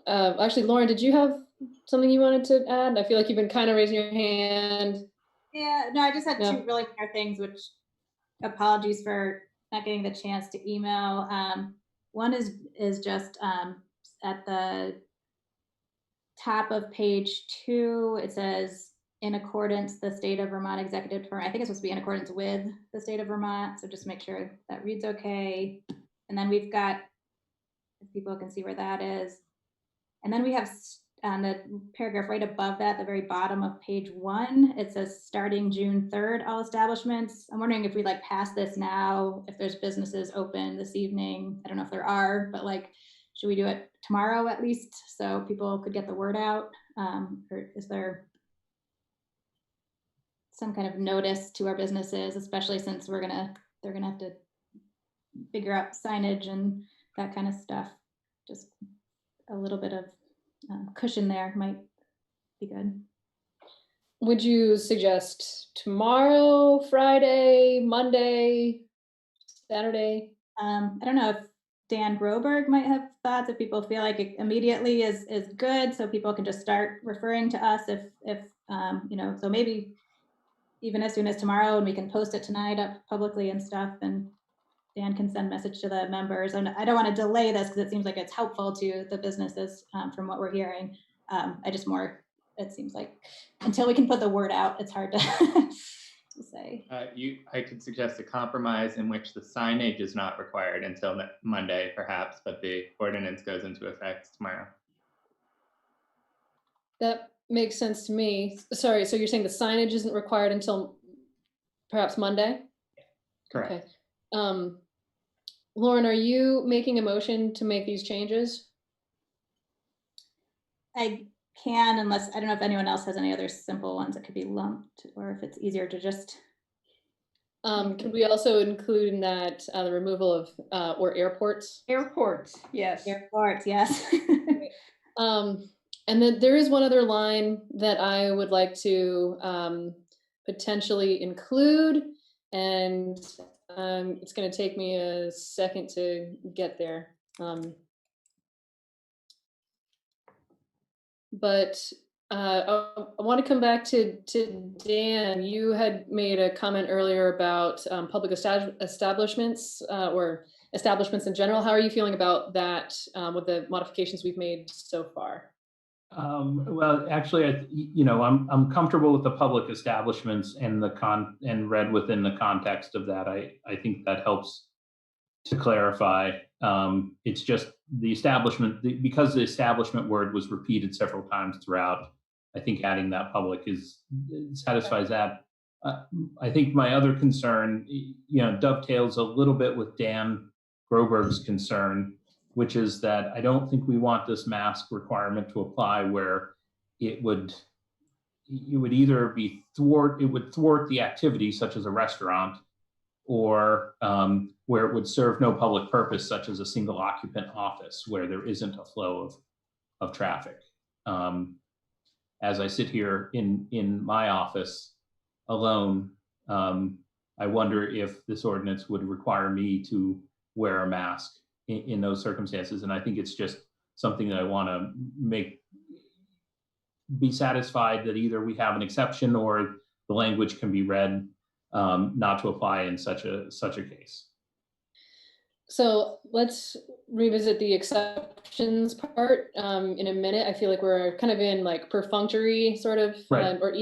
actually, Lauren, did you have something you wanted to add? I feel like you've been kind of raising your hand. Yeah, no, I just had No. two really clear things, which apologies for not getting the chance to email. One is just at the top of page 2, it says in accordance the state of Vermont executive department. I think it's supposed to be in accordance with the state of Vermont. So just make sure that reads okay. And then we've got, if people can see where that is. And then we have the paragraph right above that, the very bottom of page 1, it says starting June 3rd, all establishments. I'm wondering if we like pass this now, if there's businesses open this evening. I don't know if there are, but like, should we do it tomorrow at least so people could get the word out? Or is there some kind of notice to our businesses, especially since they're gonna have to figure out signage and that kind of stuff? Just a little bit of cushion there might be good. Would you suggest tomorrow, Friday, Monday, Saturday? I don't know if Dan Groberg might have thoughts, if people feel like it immediately is good, so people can just start referring to us if you know, so maybe even as soon as tomorrow, and we can post it tonight up publicly and stuff, and Dan can send message to the members. And I don't want to delay this because it seems like it's helpful to the businesses from what we're hearing. It seems like until we can put the word out, it's hard to, to say. I could suggest a compromise in which the signage is not required until Monday, perhaps, but the ordinance goes into effect tomorrow. That makes sense to me. Sorry, so you're saying the signage isn't required until perhaps Monday? Correct. Okay. Lauren, are you making a motion to make these changes? I can, unless, I don't know if anyone else has any other simple ones that could be lumped, or if it's easier to just. Could we also include in that the removal of or airports? Airports, yes. Airports, yes. And then there is one other line that I would like to potentially include, and It's going to take me a second to get there. But I want to come back to Dan. You had made a comment earlier about public establishments or establishments in general. How are you feeling about that with the modifications we've made so far? Well, actually, I'm comfortable with the public establishments and and read within the context of that. I think that helps to clarify. It's just the establishment, because the establishment word was repeated several times throughout. I think adding that public satisfies that. I think my other concern, dovetails a little bit with Dan Groberg's concern, which is that I don't think we want this mask requirement to apply where it would either thwart the activity, such as a restaurant, or where it would serve no public purpose, such as a single occupant office where there isn't a flow of traffic. As I sit here in my office alone, I wonder if this ordinance would require me to wear a mask in those circumstances. And I think it's just something that I want to be satisfied that either we have an exception or the language can be read not to apply in such a case. So let's revisit the exceptions part in a minute. I feel like we're kind of in like perfunctory sort of, right. Or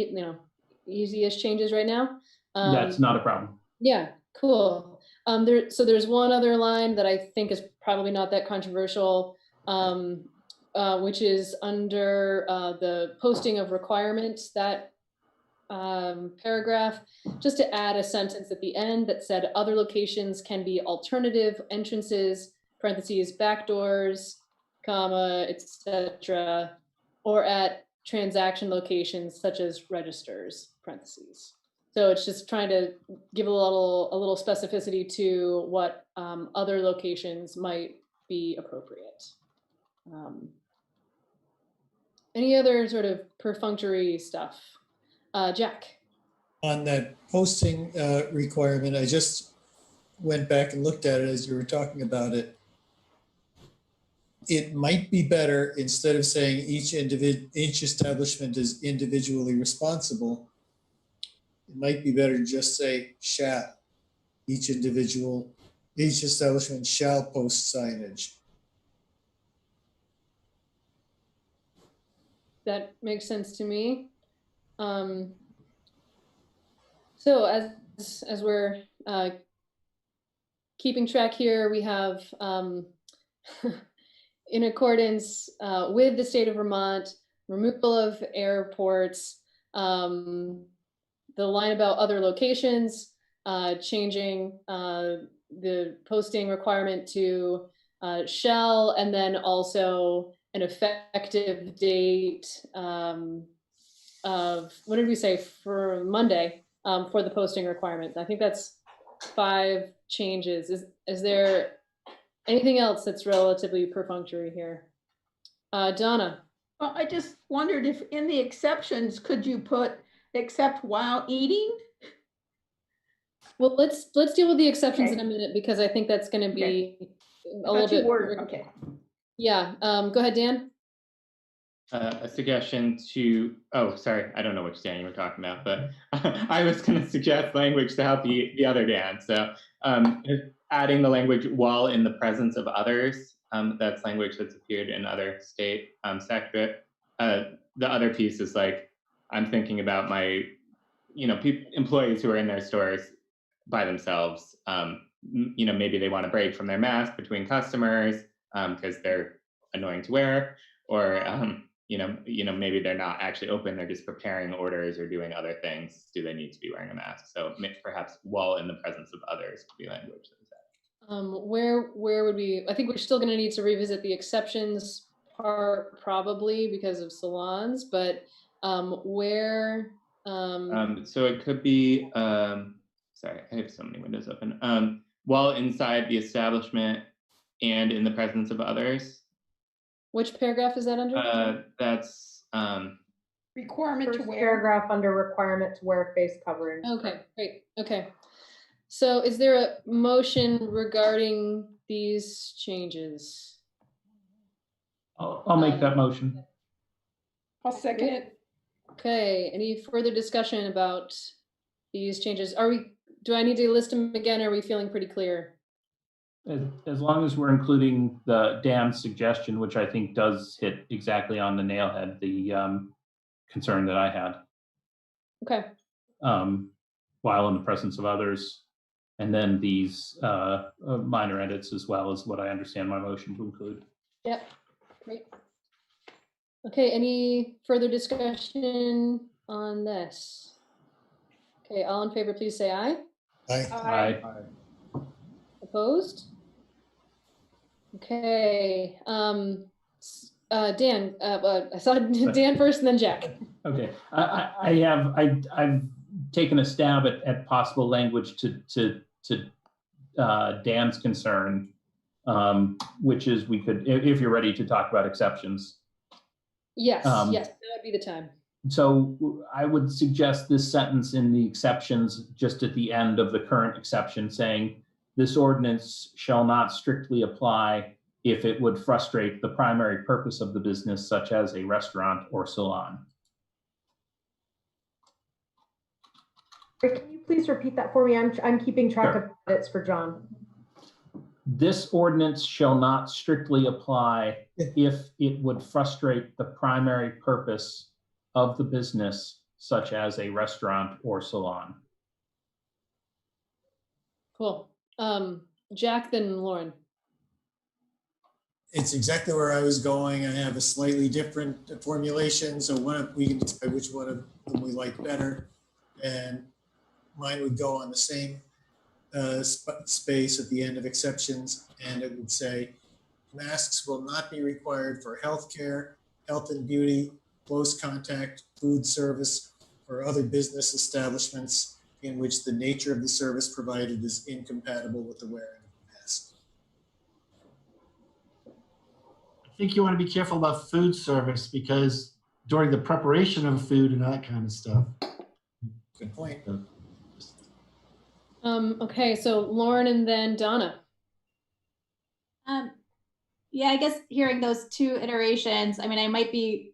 easiest changes right now. That's not a problem. Yeah, cool. So there's one other line that I think is probably not that controversial, which is under the posting of requirements, that paragraph, just to add a sentence at the end that said other locations can be alternative entrances, parentheses, back doors, comma, etc., or at transaction locations such as registers, parentheses. So it's just trying to give a little specificity to what other locations might be appropriate. Any other sort of perfunctory stuff? Jack. On that posting requirement, I just went back and looked at it as you were talking about it. It might be better, instead of saying each establishment is individually responsible, it might be better to just say shall. Each establishment shall post signage. That makes sense to me. So as we're keeping track here, we have in accordance with the state of Vermont, removal of airports, the line about other locations, changing the posting requirement to shall, and then also an effective date of, what did we say, for Monday for the posting requirement. I think that's 5 changes. Is there anything else that's relatively perfunctory here? Donna. Well, I just wondered if in the exceptions, could you put except while eating? Well, let's deal with the exceptions in a minute, because I think that's going to be a little bit. Okay. Yeah. Go ahead, Dan. A suggestion to, oh, sorry, I don't know which Dan you were talking about, but I was going to suggest language to help the other Dan. So adding the language while in the presence of others, that's language that's appeared in other state sector. The other piece is like, I'm thinking about my, employees who are in their stores by themselves. Maybe they want a break from their mask between customers because they're annoying to wear, or maybe they're not actually open, they're just preparing orders or doing other things. Do they need to be wearing a mask? So perhaps while in the presence of others would be language. Where would we, I think we're still going to need to revisit the exceptions part, probably because of salons, but where? So it could be, sorry, I have so many windows open. While inside the establishment and in the presence of others. Which paragraph is that under? That's requirement to wear. Paragraph under requirement to wear face covering. Okay, great. Okay. So is there a motion regarding these changes? I'll make that motion. I'll second it. Okay, any further discussion about these changes? Do I need to list them again? Or are we feeling pretty clear? As long as we're including Dan's suggestion, which I think does hit exactly on the nail head, the concern that I had. Okay, While in the presence of others, and then these minor edits as well as what I understand my motion to include. yep, great. Okay, any further discussion on this? Okay, all in favor, please say aye. Aye. Aye. Opposed? Okay, Dan, I saw Dan first and then Jack. Okay, I've taken a stab at possible language to Dan's concern, which is we could, if you're ready to talk about exceptions. Yes, yes, that would be the time. So I would suggest this sentence in the exceptions just at the end of the current exception saying, this ordinance shall not strictly apply if it would frustrate the primary purpose of the business, such as a restaurant or salon. Can you please repeat that for me? I'm keeping track of edits for John. This ordinance shall not strictly apply if it would frustrate the primary purpose of the business, such as a restaurant or salon. Cool. Jack, then Lauren. It's exactly where I was going. I have a slightly different formulation, so we can decide which one of them we like better. And mine would go on the same space at the end of exceptions, and it would say, masks will not be required for healthcare, health and beauty, close contact, food service, or other business establishments in which the nature of the service provided is incompatible with the wearing of a mask. I think you want to be careful about food service because during the preparation of food and that kind of stuff. Good point. Okay, so Lauren and then Donna. Yeah, I guess hearing those two iterations, I mean, I might be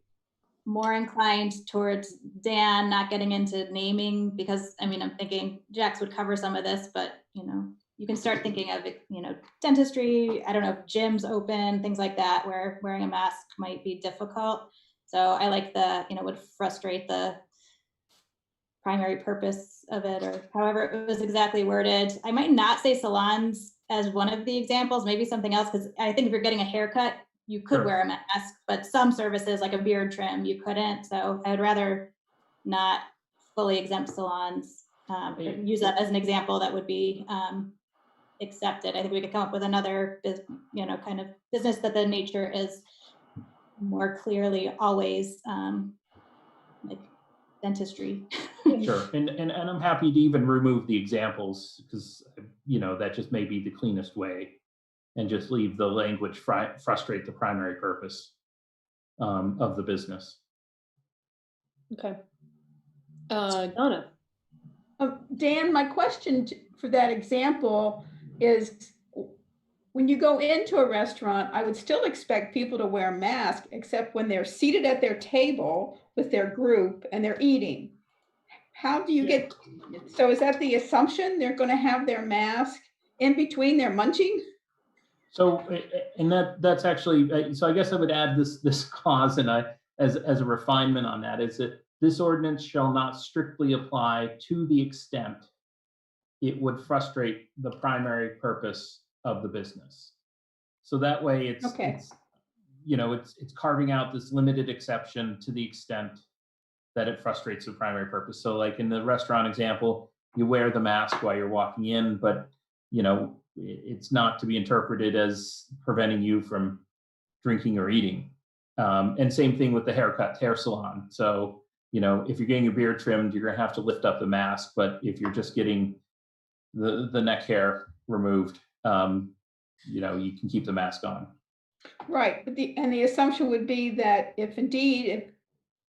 more inclined towards Dan not getting into naming because, I mean, I'm thinking Jax would cover some of this, but, you know, you can start thinking of, you know, dentistry, I don't know, if gyms open, things like that, where wearing a mask might be difficult. So I like the, you know, would frustrate the primary purpose of it, or however it was exactly worded. I might not say salons as one of the examples, maybe something else, because I think if you're getting a haircut, you could wear a mask, but some services like a beard trim, you couldn't. So I would rather not fully exempt salons, use that as an example that would be accepted. I think we could come up with another, you know, kind of business that the nature is more clearly always like dentistry. Sure, and I'm happy to even remove the examples because, you know, that just may be the cleanest way and just leave the language frustrate the primary purpose of the business. Okay. Donna. Dan, my question for that example is, when you go into a restaurant, I would still expect people to wear a mask, except when they're seated at their table with their group and they're eating. How do you get, so is that the assumption they're going to have their mask in between their munching? So, and that's actually, so I guess I would add this clause and as a refinement on that is that this ordinance shall not strictly apply to the extent it would frustrate the primary purpose of the business. So that way it's you know, it's carving out this limited exception to the extent that it frustrates the primary purpose. So like in the restaurant example, you wear the mask while you're walking in, but you know, it's not to be interpreted as preventing you from drinking or eating. And same thing with the hair salon. So, you know, if you're getting your beard trimmed, you're gonna have to lift up the mask, but if you're just getting the neck hair removed, you know, you can keep the mask on. Right, but the assumption would be that if indeed it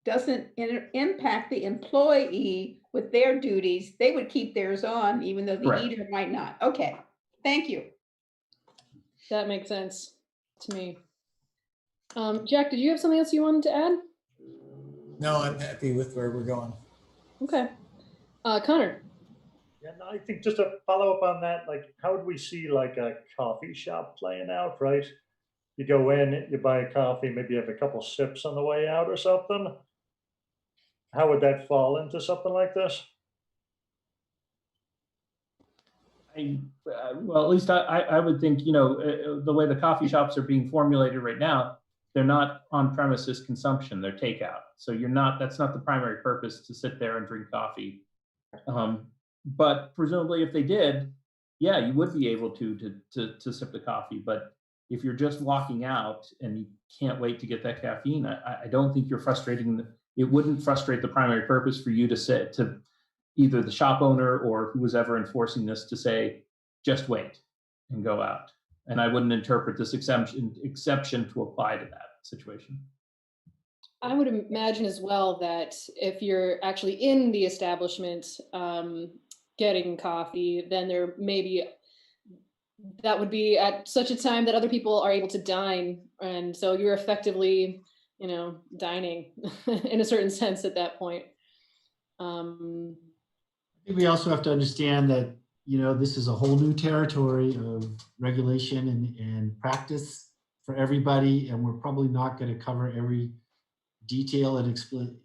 doesn't impact the employee with their duties, they would keep theirs on, even though the Correct. eater might not. Okay, thank you. That makes sense to me. Jack, did you have something else you wanted to add? No, I'm happy with where we're going. Okay. Connor. Yeah, no, I think just to follow up on that, like, how would we see like a coffee shop playing out, right? You go in, you buy a coffee, maybe you have a couple sips on the way out or something. How would that fall into something like this? Well, at least I would think, the way the coffee shops are being formulated right now, they're not on premises consumption, they're takeout. So that's not the primary purpose to sit there and drink coffee. But presumably if they did, yeah, you would be able to sip the coffee. But if you're just walking out and you can't wait to get that caffeine, I don't think you're frustrating. It wouldn't frustrate the primary purpose for you to sit to either the shop owner or who was ever enforcing this to say, just wait and go out. And I wouldn't interpret this exception to apply to that situation. I would imagine as well that if you're actually in the establishment getting coffee, then there maybe that would be at such a time that other people are able to dine. And so you're effectively, dining in a certain sense at that point. I think we also have to understand that, this is a whole new territory of regulation and practice for everybody, and we're probably not going to cover every detail and explicitly.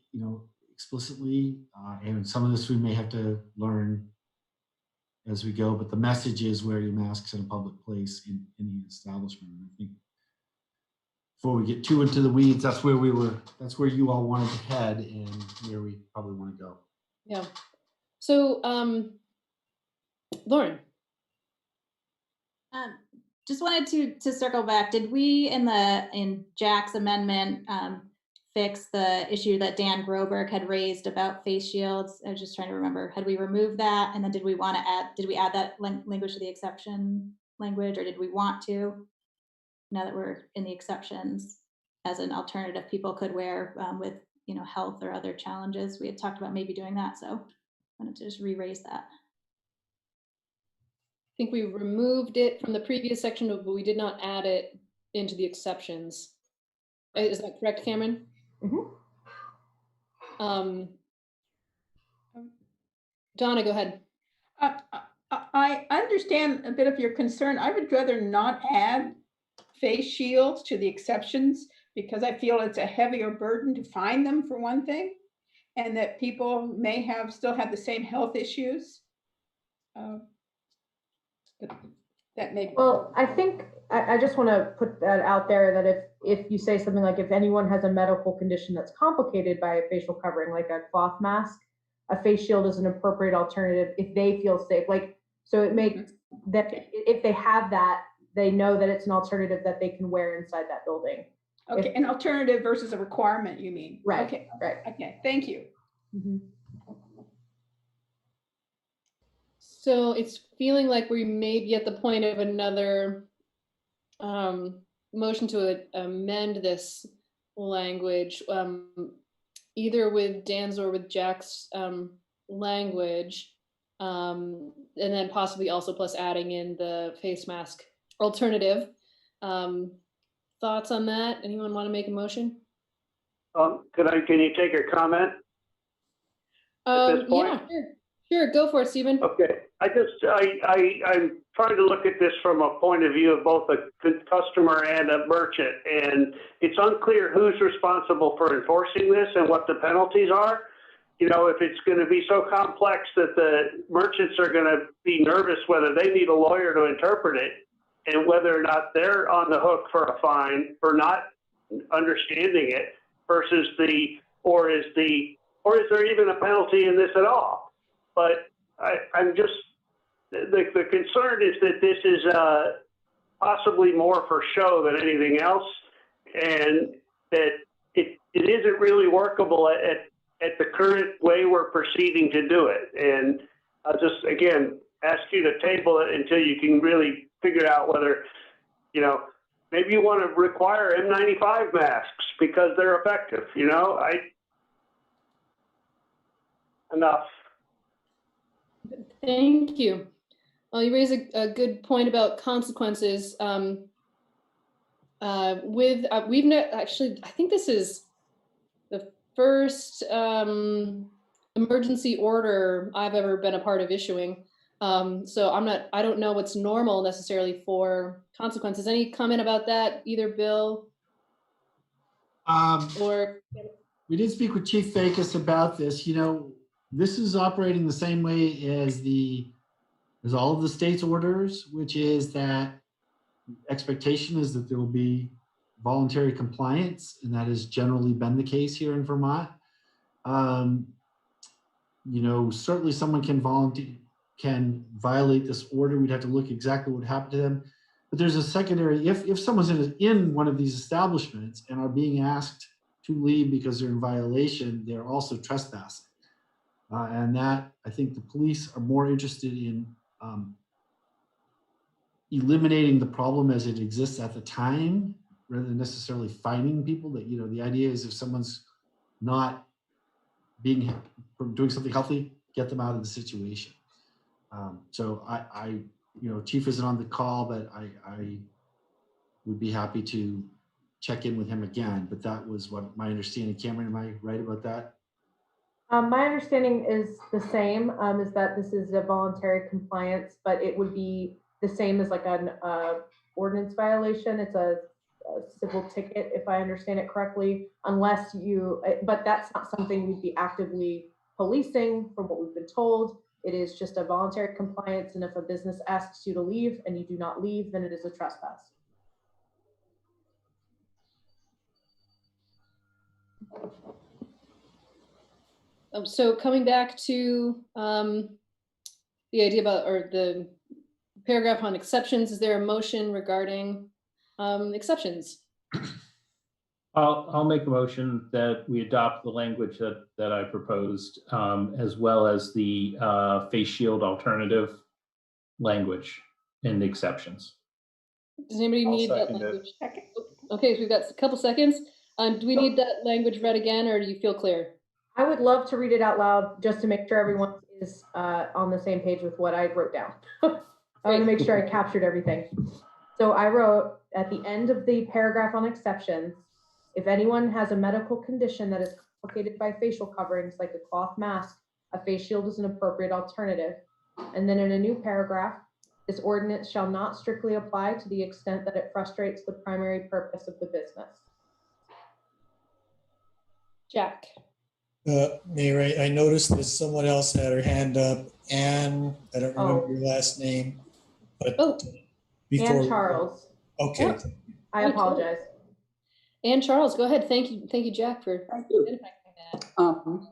And some of this we may have to learn as we go, but the message is wear your masks in a public place in any establishment. And I think before we get too into the weeds, that's where you all wanted to head and where we probably want to go. Yeah. So, Lauren. Just wanted to circle back. Did we in Jack's amendment fix the issue that Dan Groberg had raised about face shields? I was just trying to remember. Had we removed that, and then did we add that language to the exception language, or did we want to? Now that we're in the exceptions, as an alternative, people could wear with health or other challenges. We had talked about maybe doing that, so I wanted to just re-raise that. I think we removed it from the previous section, but we did not add it into the exceptions. Is that correct, Cameron? Mm-hmm. Donna, go ahead. I understand a bit of your concern. I would rather not add face shields to the exceptions because I feel it's a heavier burden to find them, for one thing, and that people may still have the same health issues. That may. Well, I think I just want to put that out there that if you say something like, if anyone has a medical condition that's complicated by a facial covering, like a cloth mask, a face shield is an appropriate alternative if they feel safe. So it makes that if they have that, they know that it's an alternative that they can wear inside that building. Okay, an alternative versus a requirement, you mean? Right. Okay. Right. Okay. Thank you. Mm-hmm. So it's feeling like we may be at the point of another motion to amend this language, either with Dan's or with Jack's language, and then possibly also plus adding in the face mask alternative. Thoughts on that? Anyone want to make a motion? Can you take a comment at this point? Yeah, sure, go for it, Stephen. Okay, I'm trying to look at this from a point of view of both a customer and a merchant, and it's unclear who's responsible for enforcing this and what the penalties are. If it's going to be so complex that the merchants are going to be nervous whether they need a lawyer to interpret it, and whether or not they're on the hook for a fine for not understanding it versus or is there even a penalty in this at all? But I'm just, the concern is that this is possibly more for show than anything else, and that it isn't really workable at the current way we're proceeding to do it. And I'll just, again, ask you to table it until you can really figure out whether, maybe you want to require N95 masks because they're effective, Enough. Thank you. Well, you raise a good point about consequences. We've actually, I think this is the first emergency order I've ever been a part of issuing. So I don't know what's normal necessarily for consequences. Any comment about that, either Bill or? We did speak with Chief Fakis about this. You know, this is operating the same way as all of the state's orders, which is that expectation is that there will be voluntary compliance, and that has generally been the case here in Vermont. You know, certainly someone can violate this order. We'd have to look exactly what happened to them. But there's a secondary, if someone's in one of these establishments and are being asked to leave because they're in violation, they're also trespassing. And that, I think the police are more interested in eliminating the problem as it exists at the time, rather than necessarily fining people. That, you know, the idea is if someone's not doing something healthy, get them out of the situation. So you know, Chief isn't on the call, but I would be happy to check in with him again. But that was what my understanding. Cameron, am I right about that? My understanding is the same, is that this is a voluntary compliance, but it would be the same as like an ordinance violation. It's a civil ticket, if I understand it correctly, unless you, but that's not something we'd be actively policing from what we've been told. It is just a voluntary compliance, and if a business asks you to leave and you do not leave, then it is a trespass. So coming back to the idea about, or the paragraph on exceptions, is there a motion regarding exceptions? I'll make a motion that we adopt the language that I proposed, as well as the face shield alternative language in the exceptions. Does anybody need that language? Okay, so we've got a couple seconds. Do we need that language read again, or do you feel clear? I would love to read it out loud just to make sure everyone is on the same page with what I wrote down. I want to make sure I captured everything. So I wrote at the end of the paragraph on exceptions, if anyone has a medical condition that is complicated by facial coverings like a cloth mask, a face shield is an appropriate alternative. And then in a new paragraph, this ordinance shall not strictly apply to the extent that it frustrates the primary purpose of the business. Jack. Mayor, I noticed that someone else had her hand up. Anne, I don't remember your last name, but before. Anne Charles. Okay. Oh. I apologize. Anne Charles, go ahead. Thank you, Jack, for identifying that.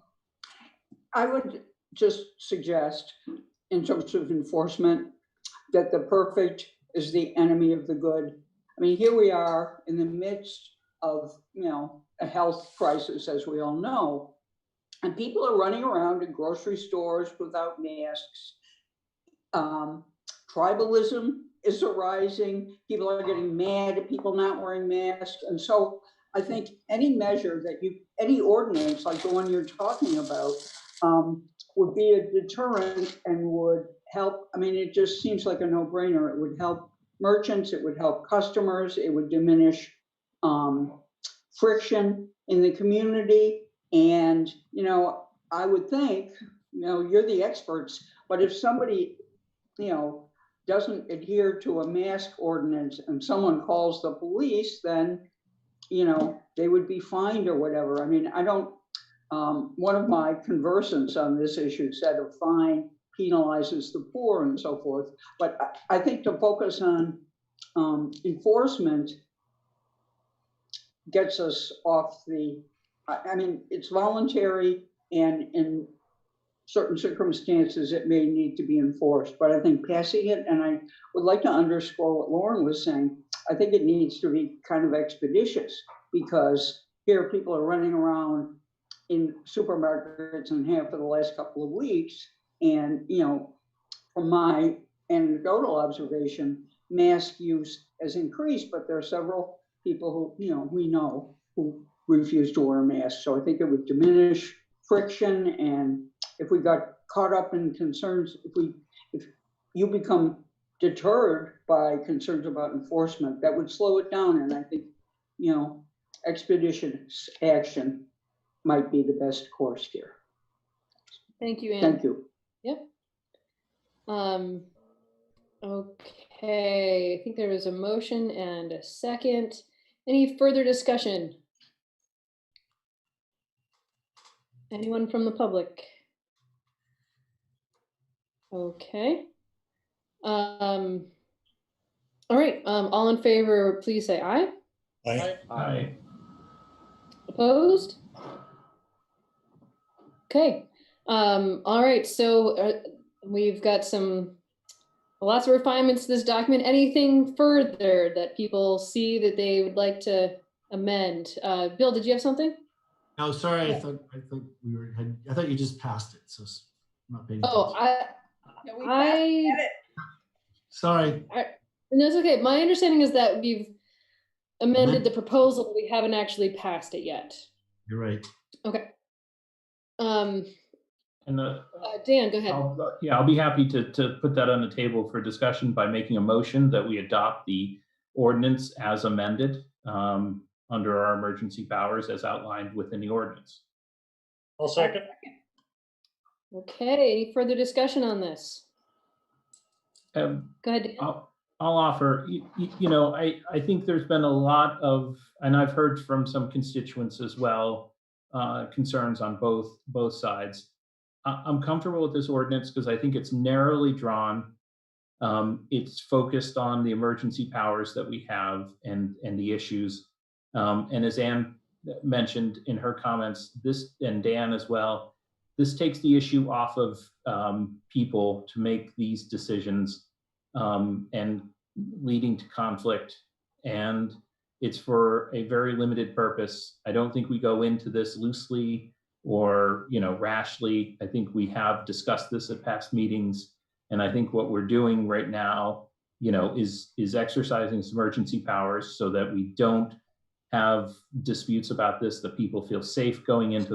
I would just suggest, in terms of enforcement, that the perfect is the enemy of the good. I mean, here we are in the midst of, you know, a health crisis, as we all know, and people are running around in grocery stores without masks. Tribalism is arising. People are getting mad at people not wearing masks. And so I think any measure that any ordinance like the one you're talking about would be a deterrent and would help. I mean, it just seems like a no-brainer. It would help merchants, it would help customers, it would diminish friction in the community. And, you know, I would think, you know, you're the experts, but if somebody, you know, doesn't adhere to a mask ordinance and someone calls the police, then, you know, they would be fined or whatever. I mean, I don't, one of my conversants on this issue said a fine penalizes the poor and so forth. But I think to focus on enforcement gets us off the, I mean, it's voluntary, and in certain circumstances it may need to be enforced, but I think passing it, and I would like to underscore what Lauren was saying, I think it needs to be kind of expeditious, because here people are running around in supermarkets and have for the last couple of weeks, and, you know, from my anecdotal observation, mask use has increased, but there are several people who, you know, we know who refuse to wear masks. So I think it would diminish friction and if we got caught up in concerns, if you become deterred by concerns about enforcement, that would slow it down. And I think, you know, expeditious action might be the best course here. Thank you, Ann. Thank you. Yep. Okay, I think there was a motion and a second. Any further discussion? Anyone from the public? Okay. All right, all in favor, please say aye. Aye. Aye. Opposed? Okay. All right, so we've got lots of refinements to this document. Anything further that people see that they would like to amend? Bill, did you have something? No, sorry, Yeah. I thought I thought you just passed it, so I'm not paying Oh, attention. No, we passed it. Sorry. No, it's okay. My understanding is that we've amended the proposal, but we haven't actually passed it yet. You're right. Okay. And Dan, go ahead. I'll be happy to put that on the table for discussion by making a motion that we adopt the ordinance as amended under our emergency powers as outlined within the ordinance. I'll second. Okay, any further discussion on this? Go ahead, Dan. I'll offer, you know, I think there's been a lot of, and I've heard from some constituents as well, concerns on both sides. I'm comfortable with this ordinance because I think it's narrowly drawn. It's focused on the emergency powers that we have and the issues. And as Ann mentioned in her comments, and Dan as well, this takes the issue off of people to make these decisions and leading to conflict. And it's for a very limited purpose. I don't think we go into this loosely or, you know, rashly. I think we have discussed this at past meetings. And I think what we're doing right now, you know, is exercising some emergency powers so that we don't have disputes about this, that people feel safe going into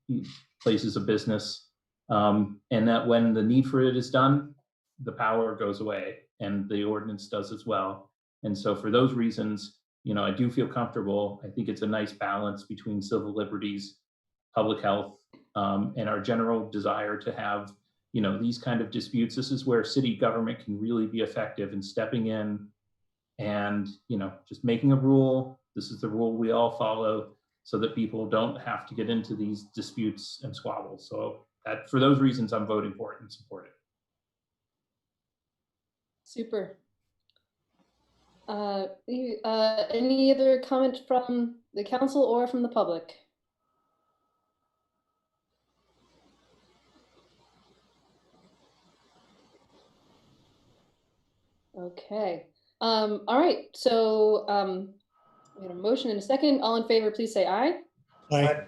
the places of business, and that when the need for it is done, the power goes away, and the ordinance does as well. And so for those reasons, you know, I do feel comfortable. I think it's a nice balance between civil liberties, public health, and our general desire to have, you know, these kind of disputes. This is where city government can really be effective in stepping in and, you know, just making a rule. This is the rule we all follow so that people don't have to get into these disputes and squabbles. So that, for those reasons, I'm voting for it and support it. Super. Any other comment from the council or from the public? Okay. All right. So we had a motion and a second. All in favor, please say aye. Aye.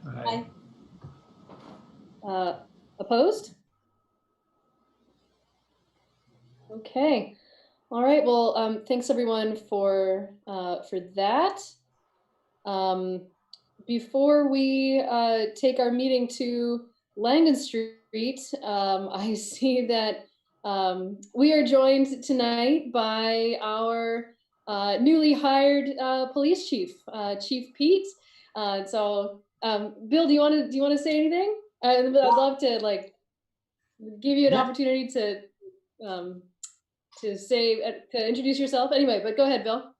Aye. Opposed? Okay. All right. Well, thanks everyone for that. Before we take our meeting to Langdon Street, I see that we are joined tonight by our newly hired police chief, Chief Pete. So, Bill, do you want to say anything? I'd love to like give you an opportunity to introduce yourself. Anyway, but go ahead, Bill.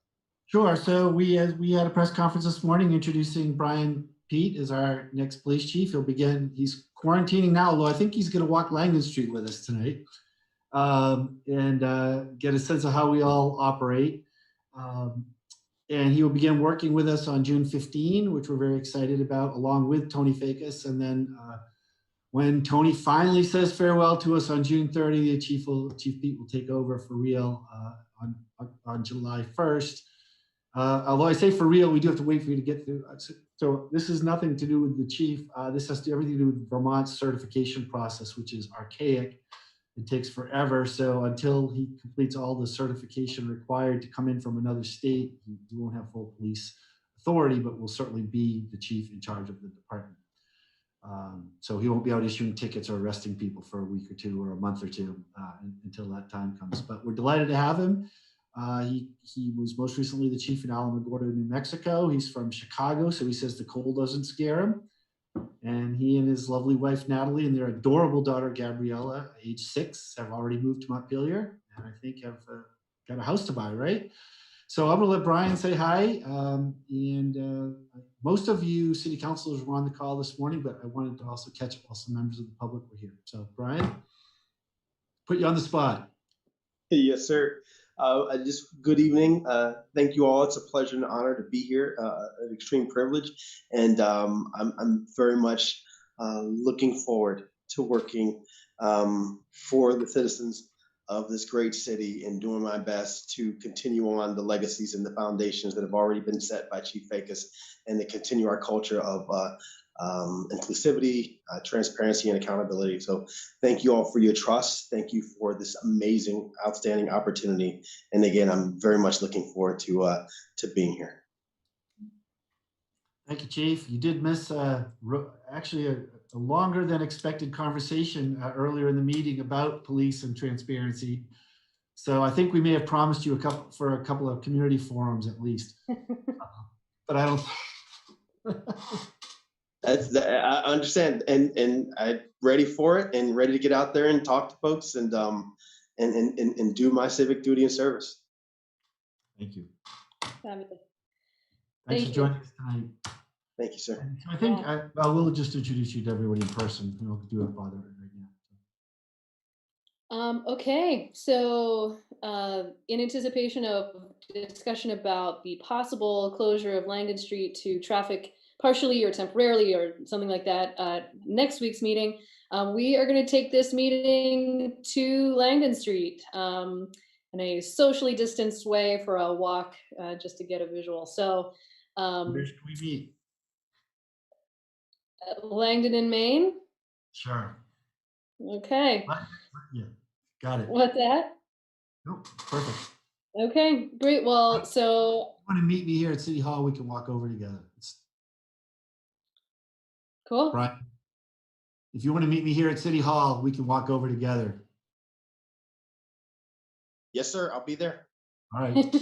Sure. So we had a press conference this morning introducing Brian Pete as our next police chief. He's quarantining now, although I think he's going to walk Langdon Street with us tonight and get a sense of how we all operate. And he will begin working with us on June 15, which we're very excited about, along with Tony Fakis. And then when Tony finally says farewell to us on June 30, Chief Pete will take over for real on July 1st. Although I say for real, we do have to wait for you to get through. So this has nothing to do with the chief. This has everything to do with Vermont's certification process, which is archaic. It takes forever. So until he completes all the certification required to come in from another state, he won't have full police authority, but will certainly be the chief in charge of the department. So he won't be out issuing tickets or arresting people for a week or two or a month or two until that time comes. But we're delighted to have him. He was most recently the chief in Alamogordo, New Mexico. He's from Chicago, so he says the cold doesn't scare him. And he and his lovely wife, Natalie, and their adorable daughter, Gabriella, age 6, have already moved to Montpelier, and I think have got a house to buy, right? So I'm gonna let Brian say hi. Most of you city councilors were on the call this morning, but I wanted to also catch up while some members of the public were here. So Brian, put you on the spot. Yes, sir. Just good evening. Thank you all. It's a pleasure and honor to be here. An extreme privilege, and I'm very much looking forward to working for the citizens of this great city and doing my best to continue on the legacies and the foundations that have already been set by Chief Fakis, and to continue our culture of inclusivity, transparency, and accountability. So thank you all for your trust. Thank you for this amazing, outstanding opportunity. And again, I'm very much looking forward to being here. Thank you, Chief. You did miss actually a longer than expected conversation earlier in the meeting about police and transparency. So I think we may have promised you a couple of community forums at least, but I don't. I understand, and I'm ready for it, and ready to get out there and talk to folks, and do my civic duty and service. Thank you. Fabulous. Thanks for joining us tonight. Thank you, sir. I think I will just introduce you to everybody in person. We don't do it bother right now. Okay, so in anticipation of discussion about the possible closure of Langdon Street to traffic partially or temporarily or something like that, next week's meeting, we are going to take this meeting to Langdon Street in a socially distanced way for a walk, just to get a visual. So Where should we meet? Langdon in Maine. Sure. Okay. Yeah, got it. What's that? Nope, perfect. Okay, great. Well, so if you want to meet me here at City Hall, we can walk over together. Cool. Right. If you want to meet me here at City Hall, we can walk over together. Yes, sir. I'll be there. All right.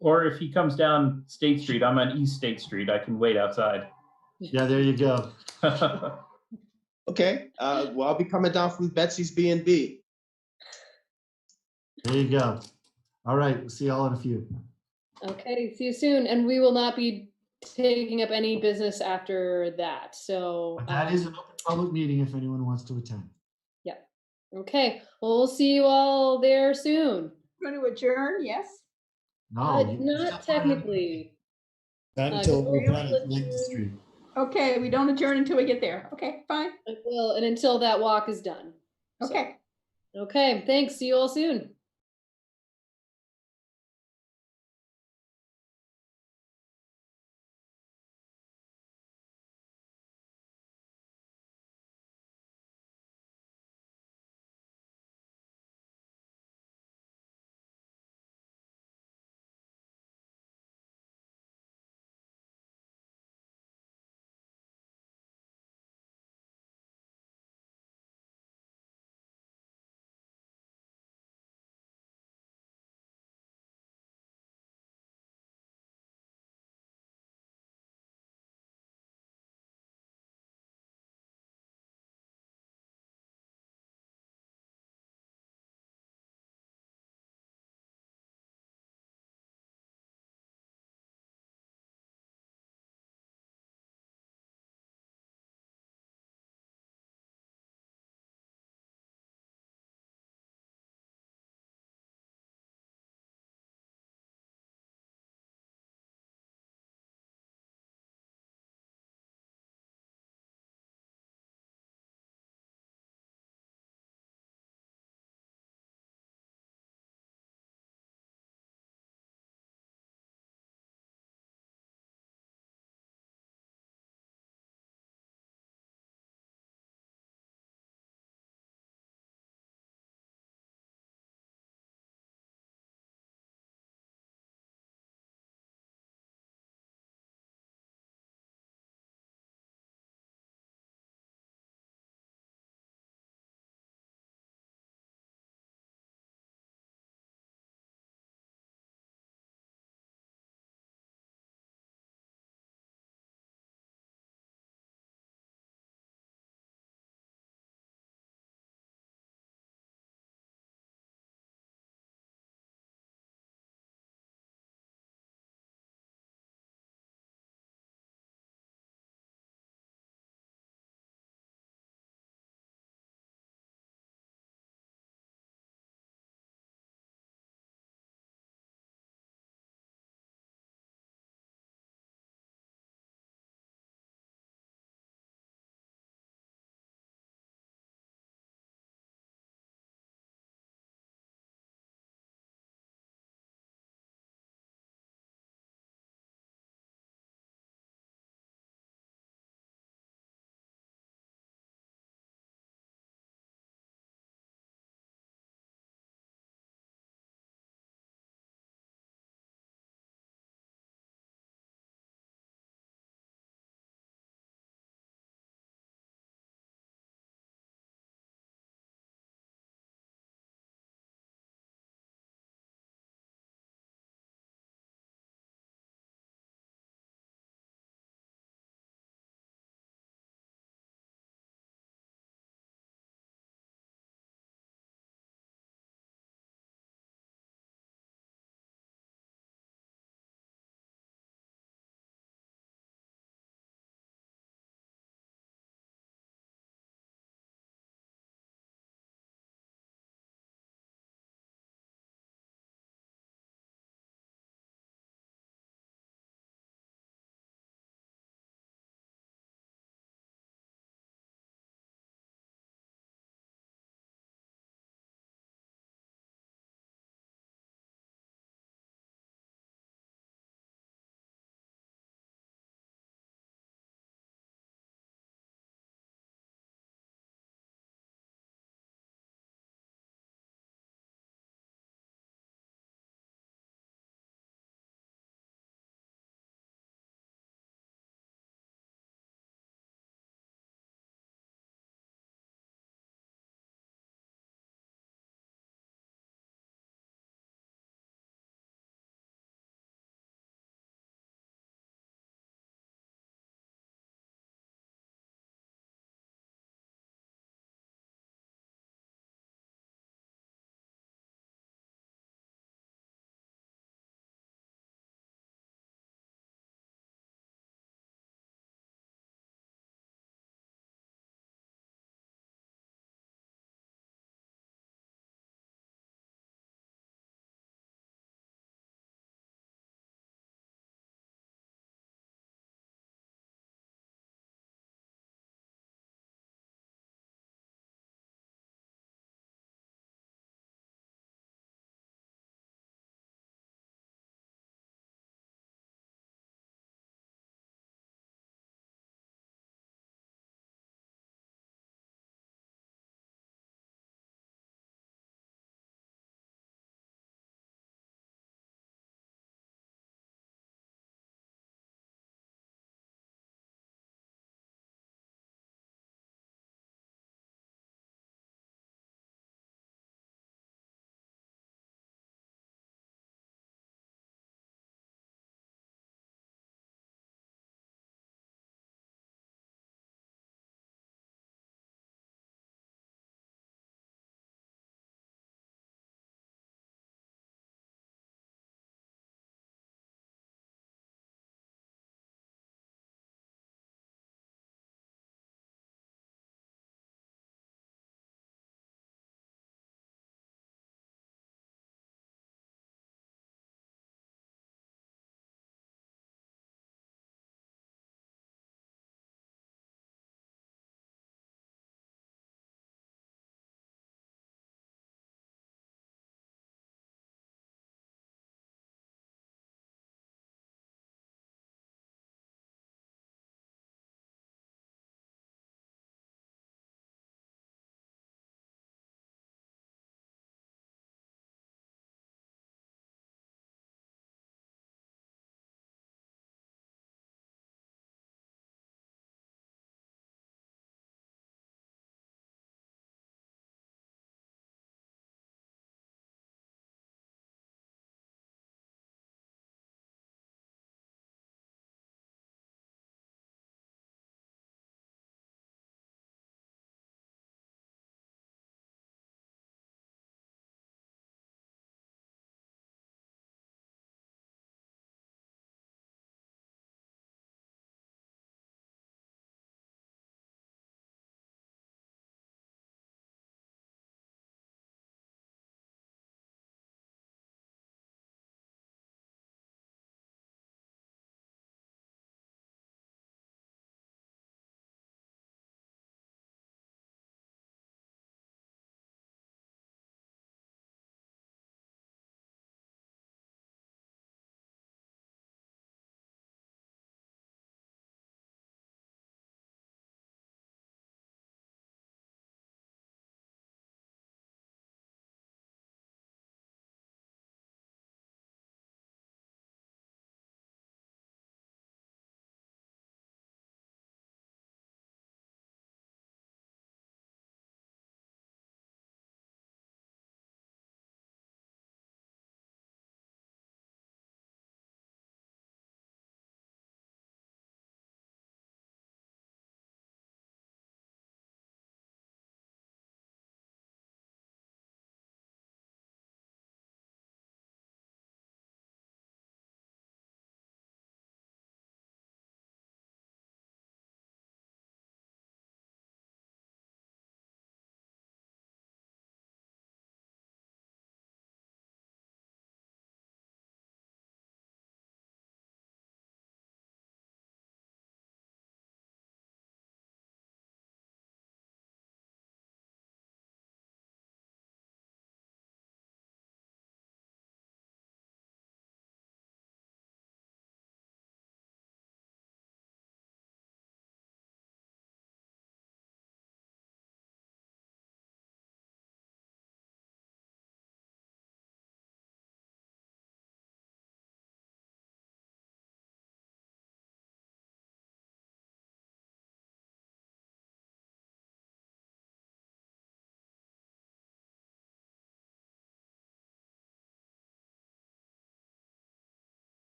Or if he comes down State Street, I'm on East State Street. I can wait outside. Yeah, there you go. Okay. Well, I'll be coming down from Betsy's B&B. There you go. All right. We'll see you all in a few. Okay, see you soon. And we will not be taking up any business after that. So But that is an open public meeting if anyone wants to attend. Yeah. Okay. Well, we'll see you all there soon. Going to adjourn? Yes. No, not technically. Not until we're done at Langdon Street. Okay, we don't adjourn until we get there. Okay, fine. Well, and until that walk is done. Okay. Okay, thanks. See you all soon.